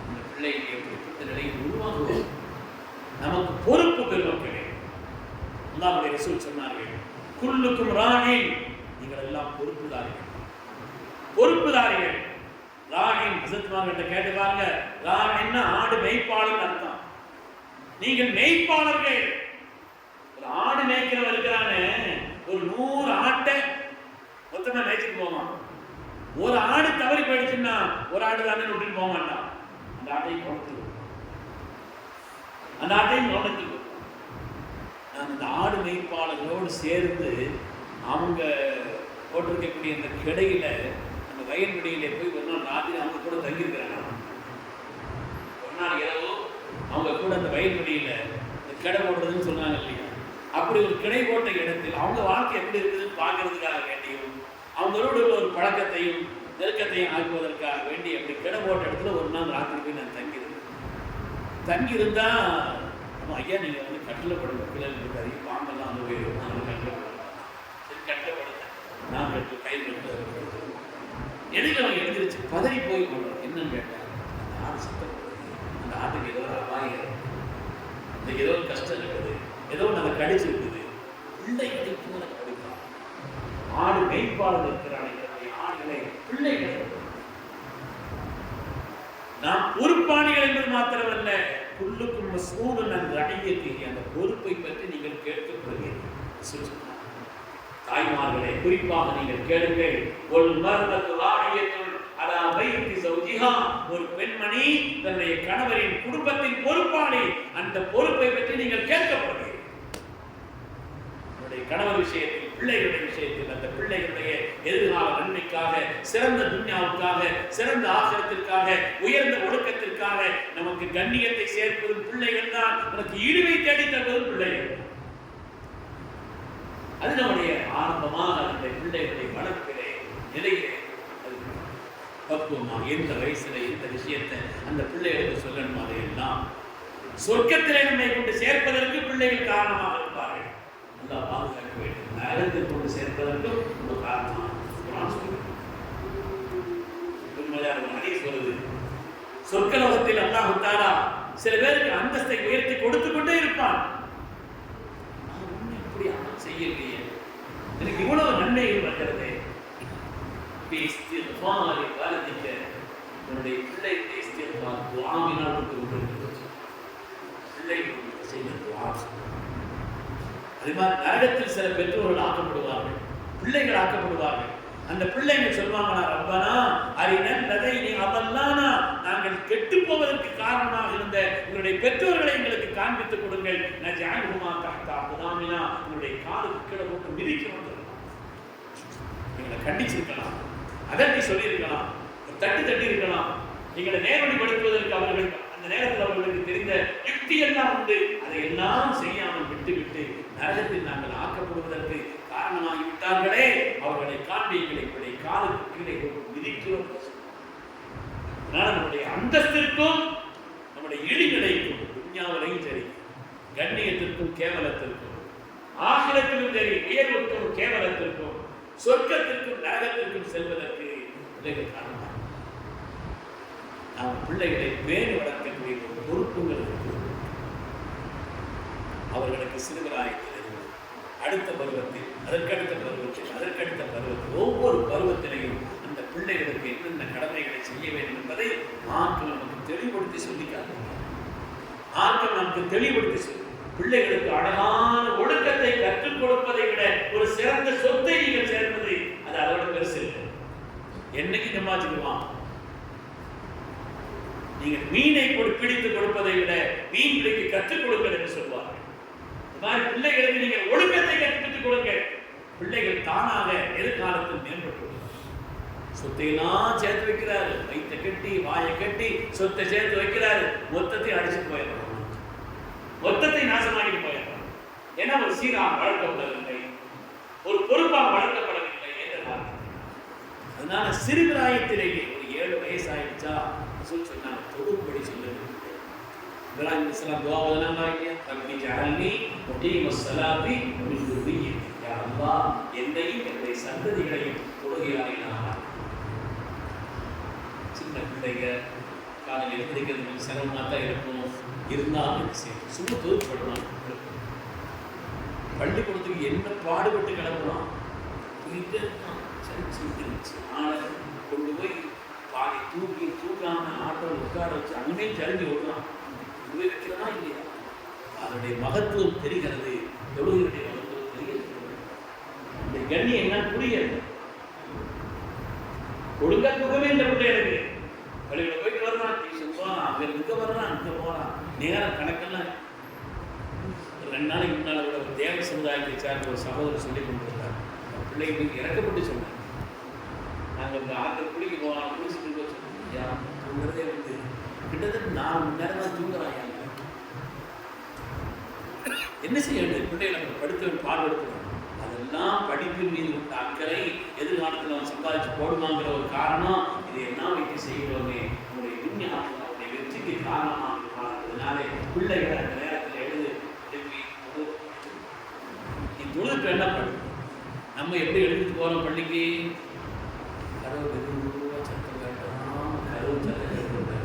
இந்த பிள்ளைகள் எப்படிப்பட்ட நிலையை உருவாக்குவோம். நமக்கு பொறுப்பு பெருமக்களே. அல்லாஹ்வுடைய ரசூல் சொன்னார்கள், குல்லுக்கும் ராணி, நீங்கள் எல்லாம் பொறுப்புதாரிகள். பொறுப்புதாரிகள். ராகின் ஹசரத்மார்கிட்ட கேட்டு பாருங்க, ராகின்னா ஆடு மேய்ப்பாளர் அர்த்தம். நீங்கள் மேய்ப்பாளர்கள். ஒரு ஆடு மேய்க்கிறவன் இருக்கிறானே, ஒரு 100 ஆட்டை மொத்தமா மேய்ச்சிட்டு போவான். ஒரு ஆடு தவறி போயிடுச்சுன்னா ஒரு ஆடு தானே விட்டுட்டு போக மாட்டான். அந்த ஆட்டையும் கவனித்து நான் அந்த ஆடு மேய்ப்பாளர்களோடு சேர்ந்து அவங்க போட்டிருக்கக்கூடிய அந்த கிடையில, அந்த வயல்வெளியிலே போய் ஒரு நாள் ராத்திரி அவங்க கூட தங்கியிருக்கிறாங்க. ஒரு நாள் இரவு அவங்க கூட அந்த வயல்வெளியில இந்த கிடை போடுறதுன்னு சொன்னாங்க இல்லையா, அப்படி ஒரு கிடை போட்ட இடத்தில் அவங்க வாழ்க்கை எப்படி இருக்குதுன்னு பார்க்கறதுக்காக வேண்டியும், அவங்களோட ஒரு பழக்கத்தையும் நெருக்கத்தையும் ஆக்குவதற்காக வேண்டி அப்படி கிடை போட்ட இடத்துல ஒரு நாள் ராத்திரி போய் நான் தங்கியிருந்தா ஐயா நீங்கள் வந்து கட்டில் படுங்க, பிள்ளைகள் இருக்காது, பாம்பெல்லாம் வந்து போயிடும், நாங்கள் கட்டில் கட்டில் படுத்தேன், நான் கட்டு கையில் கட்டு இடையில அவங்க எழுந்திரிச்சு பதறி போய் கொள்றோம். என்னன்னு கேட்டேன், அந்த ஆடு சத்தம், அந்த ஆட்டுக்கு ஏதோ ஒரு அபாயம், இந்த ஏதோ ஒரு கஷ்டம் இருக்குது, ஏதோ நாங்கள் கடிச்சிருக்குது, பிள்ளைகளை கூட கடிக்கலாம். ஆடு மேய்ப்பாளர் இருக்கிறான், ஆடுகளை பிள்ளைகளை நாம் பொறுப்பாளிகள் என்பது மாத்திரமல்ல, புல்லுக்கும் மஸ்ஊலுன் அன் ரஅய்யத்திஹி, அந்த பொறுப்பை பற்றி நீங்கள் கேட்கப்படுவீர்கள். தாய்மார்களே, குறிப்பாக நீங்கள் கேளுங்கள். ஒல் மர்அத்து ராஇயத்துன் அலா பைத்தி ஸௌஜிஹா, ஒரு பெண்மணி தன்னுடைய கணவரின் குடும்பத்தின் பொறுப்பாளி, அந்த பொறுப்பை பற்றி நீங்கள் கேட்கப்படுவீர்கள். உங்களுடைய கணவர் விஷயத்தில், பிள்ளைகளுடைய விஷயத்தில், அந்த பிள்ளைகளுடைய எதிர்கால நன்மைக்காக, சிறந்த துன்யாவுக்காக, சிறந்த ஆகிரத்திற்காக, உயர்ந்த ஒழுக்கத்திற்காக நமக்கு கண்ணியத்தை சேர்ப்பதும் பிள்ளைகள் தான். நமக்கு ஈடுவை தேடி தருவதும் பிள்ளைகள். அது நம்முடைய ஆரம்பமாக அந்த பிள்ளைகளுடைய வளர்ப்பிலே நிலையிலே பக்குவமா எந்த வயசுல எந்த விஷயத்தை அந்த பிள்ளைகளுக்கு சொல்லணும், அதையெல்லாம் சொர்க்கத்திலே நம்மை கொண்டு சேர்ப்பதற்கு பிள்ளைகள் காரணமாக இருப்பார்கள். நல்லா பாதுகாக்க வேண்டும். நரகத்தில் கொண்டு சேர்ப்பதற்கும் ஒரு காரணமாக சொல்லுது. சொர்க்கலோகத்தில் அல்லாஹ் தஆலா சில பேருக்கு அந்தஸ்தை உயர்த்தி கொடுத்து கொண்டே இருப்பான். இப்படி அமல் செய்யலையே, எனக்கு இவ்வளவு நன்மைகள் வருகிறது, என்னுடைய பிள்ளைகளுடைய இஸ்திக்ஃபார் துஆவினால் கொடுத்து பிள்ளைகளுக்கு செய்த துஆ. அதே மாதிரி நரகத்தில் சில பெற்றோர்கள் ஆக்கப்படுவார்கள், பிள்ளைகள் ஆக்கப்படுவார்கள். அந்த பிள்ளைகள் சொல்வாங்களா, ரப்பனா அரினல் லதைனி அதல்லானா, நாங்கள் கெட்டு போவதற்கு காரணமாக இருந்த உங்களுடைய பெற்றோர்களை எங்களுக்கு காண்பித்துக் கொடுங்கள். நஜஅலுஹுமா தஹ்தா அக்தாமினா, உங்களுடைய காலுக்கு கீழே போட்டு மிதிக்கணும். எங்களை கண்டிச்சிருக்கலாம், அதட்டி சொல்லியிருக்கலாம், தட்டி இருக்கலாம். எங்களை நேர்வழிப்படுத்துவதற்கு அவர்கள் அந்த நேரத்தில் அவர்களுக்கு தெரிந்த யுக்தி எல்லாம் உண்டு. அதை எல்லாம் செய்யாமல் விட்டுவிட்டு நரகத்தில் நாங்கள் ஆக்கப்படுவதற்கு காரணமாகிவிட்டார்களே, அவர்களை காண்பி எங்களை காலுக்கு கீழே மிதிக்கிறோம். நம்முடைய அந்தஸ்திற்கும் நம்முடைய இழிநிலைக்கும், துன்யாவிலையும் சரி, கண்ணியத்திற்கும் கேவலத்திற்கும், ஆகிரத்திலும் சரி, உயர்வுக்கும் கேவலத்திற்கும், சொர்க்கத்திற்கும் நரகத்திற்கும் செல்வதற்கு பிள்ளைகள் காரணமாக நாம் பிள்ளைகளை பேணி வளர்க்கக்கூடிய ஒரு பொறுப்புகள் இருக்கு. அவர்களுக்கு சிறுவராயத்திலிருந்து அடுத்த பருவத்தில், அதற்கடுத்த பருவத்தில் ஒவ்வொரு பருவத்திலையும் அந்த பிள்ளைகளுக்கு என்னென்ன கடமைகளை செய்ய வேண்டும் என்பதை மார்க்கம் நமக்கு தெளிவுபடுத்தி சொல்லிக்காது. மார்க்கம் நமக்கு தெளிவுபடுத்தி சொல்லி பிள்ளைகளுக்கு அழகான ஒழுக்கத்தை கற்றுக் கொடுப்பதை விட ஒரு சிறந்த சொத்தை நீங்கள் சேர்ப்பது அது அதோட பெருசு இல்லை. என்னைக்கு சம்பாதிச்சுக்குவான், நீங்கள் மீனை பிடித்து கொடுப்பதை விட மீன் பிடிக்க கற்றுக் கொடுங்கள் என்று சொல்வார்கள். பிள்ளைகளுக்கு நீங்கள் ஒழுக்கத்தை கற்பித்துக் கொடுங்கள். பிள்ளைகள் தானாக எதிர்காலத்தில் மேம்பட்டு சொத்தையெல்லாம் சேர்த்து வைக்கிறாரு, வயிற்றை கட்டி வாயை கட்டி சொத்தை சேர்த்து வைக்கிறாரு, மொத்தத்தை அடிச்சுட்டு போயிடுறாங்க, மொத்தத்தை நாசமாக்கி போயிடுறாங்க. ஏன்னா ஒரு சீராக வளர்க்கப்படவில்லை, ஒரு பொறுப்பாக வளர்க்கப்படவில்லை என்ற காரணம். அதனால சிறுபிராயத்திலேயே ஒரு 7 வயசு ஆயிடுச்சா சொன்னாங்க, தொடும்படி சொல்லுங்க. இப்ராஹிம் அலைஹிஸ்ஸலாம் துஆ ஓதுனாங்க இல்லையா, ரப்பி ஜஅல்னி முகீமஸ் ஸலாத்தி மின் துர்ரிய்யத்தி, யா அல்லாஹ் என்னையும் என்னுடைய சந்ததிகளையும் தொழுகையாளினாக. சின்ன பிள்ளைங்க காலையில் எழுந்திருக்கிறது கொஞ்சம் சிரமமாக தான் இருக்கும், இருந்தாலும் சும்மா தூரப்படலாம். பள்ளிக்கூடத்துக்கு என்ன பாடுபட்டு கிளம்பலாம், போயிட்டே இருக்கான். சரி சொல்லிருச்சு, கொண்டு போய் பாதி தூக்காம ஆட்டோவில் உட்கார வச்சு அங்கே தெரிஞ்சு விடுறான். கொண்டு போய் வைக்கிறதா இல்லையா? அதனுடைய மகத்துவம் தெரிகிறது. தொழுகையுடைய மகத்துவம் தெரிகிறது. இந்த கண்ணி என்ன புரியாது. ஒழுங்கா தூக்கமே இந்த பிள்ளைகளுக்கு. பள்ளியில் போயிட்டு வர்றான், டியூஷன் போகிறான், அங்கே இங்கே வர்றான், இங்கே போகிறான். நேரம் கணக்கெல்லாம் 2 நாளைக்கு முன்னால் கூட ஒரு தேவ சமுதாயத்தை சார்ந்த ஒரு சகோதரர் சொல்லி கொண்டு வந்தார். பிள்ளைகளுக்கு இறக்கப்பட்டு சொன்னார். நாங்கள் இந்த ஆற்று குளிக்க போகலாம், குளிச்சுட்டு போய் சொன்னோம். தூங்குறதே வந்து கிட்டத்தட்ட 4 மணி நேரம் தான் தூங்குறாங்க. என்ன செய்ய வேண்டும்? பிள்ளைகளை நம்ம படுத்து பாடுபடுத்தணும். அதெல்லாம் படிப்பின் மீது உள்ள அக்கறை எதிர்காலத்தில் அவன் சம்பாதிச்சு போடுவாங்கிற ஒரு காரணம். இதை என்ன வைத்து செய்கிறோமே நம்முடைய விஞ்ஞானம் நம்முடைய வெற்றிக்கு காரணமாக இருக்கிறதுனாலே பிள்ளைகளை அந்த நேரத்தில் எழுது தொழுது என்ன பண்ணும்? நம்ம எப்படி எழுதிட்டு போகிறோம் பள்ளிக்கு? கதவு மெதுவாக சத்தம் கேட்டோம், கதவு சத்தம் கேட்டு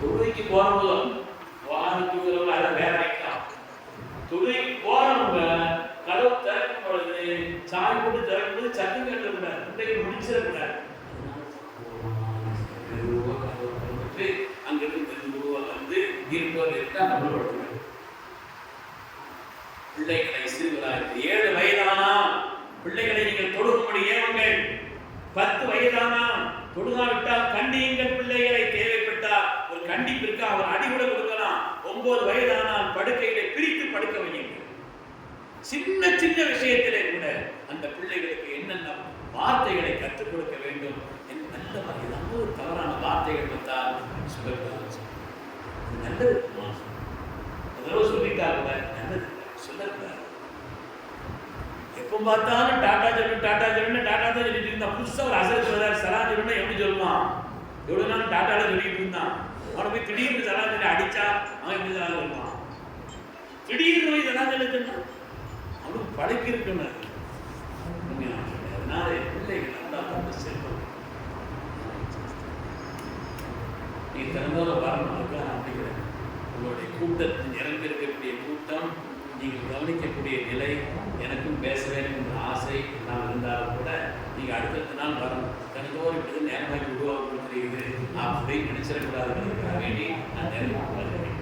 தொழுகைக்கு போகிறவங்க வாரத்துக்கு அதை வேற வைக்கலாம். தொழுகைக்கு போகிறவங்க கதவு திறக்கும் பொழுது சாய் போட்டு திறக்கும் போது சத்தம் கேட்டக்கூடாது, பிள்ளைகள் முடிச்சிடக்கூடாது. அங்கிருந்து மெதுவாக வந்து இருப்பவர் இருக்கா நம்மளோட பிள்ளைகளை சிறுவராக 7 வயதானா பிள்ளைகளை நீங்கள் தொழுகும்படி ஏவுங்கள். 10 வயதானா தொழுகாவிட்டால் கண்டியுங்கள் பிள்ளைகளை. தேவைப்பட்டால் ஒரு கண்டிப்பிற்கு அவர் அடிகூட கொடுக்கலாம். 9 வயதானால் படுக்கைகளை பிரித்து படுக்க வையுங்கள். சின்ன சின்ன விஷயத்திலே கூட அந்த பிள்ளைகளுக்கு என்னென்ன வார்த்தைகளை கற்றுக் கொடுக்க வேண்டும் என்று நல்ல ஏதாவது ஒரு தவறான வார்த்தைகள் வந்தால் சொல்லக்கூடாது. நல்லது அதோ சொல்லிட்டா கூட நல்லது சொல்லக்கூடாது. எப்போ பார்த்தாலும் டாட்டா சொல்லணும் டாட்டா சொல்லணும் டாட்டா தான் சொல்லிட்டு இருந்தான். புதுசாக ஒரு அசல் சொல்றாரு சலா சொல்லணும் எப்படி சொல்லுவான்? எவ்வளோ நாள் டாட்டால சொல்லிட்டு இருந்தான். அவனை போய் திடீர்னு சலா சொல்லி அடிச்சா அவன் எப்படி சலா சொல்லுவான்? திடீர்னு போய் சலா சொல்லி சொன்னான். அவனுக்கு பழக்கி இருக்கணும். அதனால பிள்ளைகள் நல்லா வந்து செல்வம் நீ திறந்தோட வரணும். அதுக்காக அப்படிங்கிறேன். உங்களுடைய கூட்டத்தில் நிரம்பியிருக்கக்கூடிய கூட்டம் நீங்கள் கவனிக்கக்கூடிய நிலை எனக்கும் பேச வேண்டும் என்ற ஆசை எல்லாம் இருந்தாலும் கூட நீங்கள் அடுத்தடுத்த நாள் வரணும். தினந்தோறும் இப்படி நேரமாக்கி உருவாக்க கொடுக்குறீங்க அப்படின்னு நினைச்சிடக்கூடாதுங்கிறதுக்காக வேண்டி நான் நேரம் வருகிறேன்.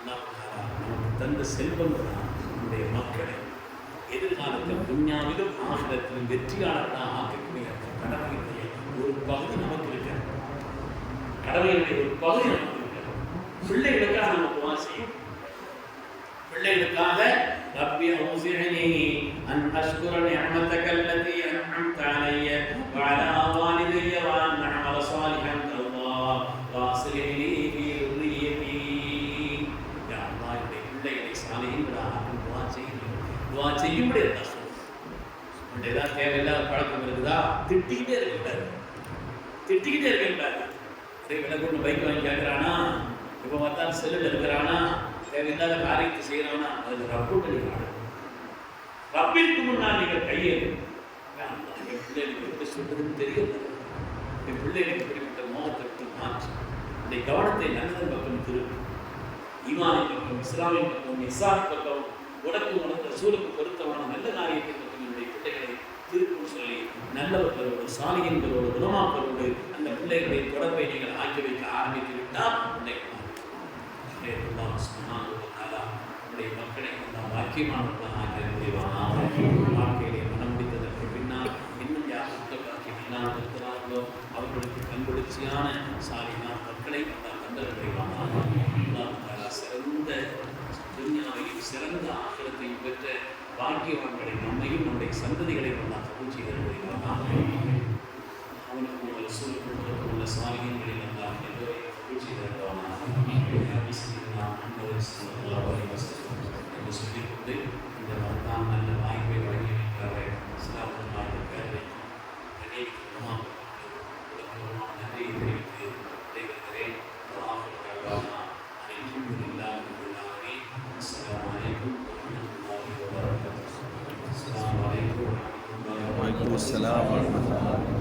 நமக்கு தந்த செல்வம் தான் நம்முடைய மக்களை எதிர்காலத்தில் துன்யாவிலும் ஆகிரத்திலும் வெற்றியாளர்களாக ஆக்கக்கூடிய கடமையுடைய ஒரு பகுதி நமக்கு இருக்கிறது. கடமையுடைய ஒரு பகுதி நமக்கு இருக்கிறது. பிள்ளைகளுக்காக நமக்கு வாசியும். பிள்ளைகளுக்காக ரப்பி அவுஸிஅனி அன் அஷ்குர நிஅமதக அல்லதி அன்அம்த அலைய வ அலா வாலிதைய வ அன் அஅமல ஸாலிஹன் தர்தாஹ் வ அஸ்லிஹ் லீ ஃபீ ذُرِّيَّتِي. யா அல்லாஹ், என்னுடைய பிள்ளைகளை சாலிஹீன்களாக ஆக்கும் துஆ செய்யும்படி அல்லாஹ் சொல்லுங்க. ஏதாவது தேவையில்லாத பழக்கம் இருக்குதா? திட்டிக்கிட்டே இருக்கக்கூடாது. திட்டிக்கிட்டே இருக்கக்கூடாது. அதே விலை கொண்டு பைக் வாங்கி கேட்குறானா, இப்போ பார்த்தாலும் செல்லில் இருக்கிறானா, தேவையில்லாத காரியத்தை செய்யறானா, அது ரப்புடைய காரணம். ரப்பிற்கு முன்னால் நீங்கள் கையேறு. என் பிள்ளைகளுக்கு எப்படி சொல்றதுன்னு தெரியல. என் பிள்ளைகளுக்கு இப்படிப்பட்ட மோகத்திற்கு மாற்றி இந்த கவனத்தை நல்லதன் பக்கம் திருப்பி ஈமானின் பக்கம், இஸ்லாமின் பக்கம், இஸ்லாமின் பக்கம், உனக்கு சூழலுக்கு பொருத்தமான நல்ல காரியத்தை பக்கம் என்னுடைய பிள்ளைகளை திருப்பும் சொல்லி நல்லவர்களோடு சாலியங்களோடு குணமாக்களோடு அந்த பிள்ளைகளுடைய தொடர்பை நீங்கள் ஆக்கி வைக்க ஆரம்பித்து விட்டால் நம்முடைய மக்களை நாம் வாக்கியமானவர்களாக ஆக்கிய முடிவான வாழ்க்கையிலே மனம் முடித்ததற்கு பின்னால் இன்னும் யார் மக்கள் வாக்கியம் இல்லாமல் இருக்கிறார்களோ அவர்களுக்கு கண்குளிர்ச்சியான சாலியான மக்களை நாம் கண்டறிவானாக. சிறந்த துன்யாவையும் சிறந்த ஆக்கிரத்தையும் பெற்ற பாக்கியவான்களை நம்மையும் நம்முடைய சந்ததிகளை நாம் பூச்சி தருவானாக. அவனுக்கு உள்ள சூழலுக்கு உள்ள சாலியங்களில் எல்லாம் எல்லோரையும் பூச்சி தருவானாக. என்று சொல்லிக்கொண்டு இந்த மருந்தாம் நல்ல வாய்ப்பை வழங்கி வைக்கிறார்கள். இஸ்லாமுடைய பேரை நன்றியை தெரிவித்து விடைபெறுகிறேன். Waalaikumsalam warahmatullahi wabarakatuh.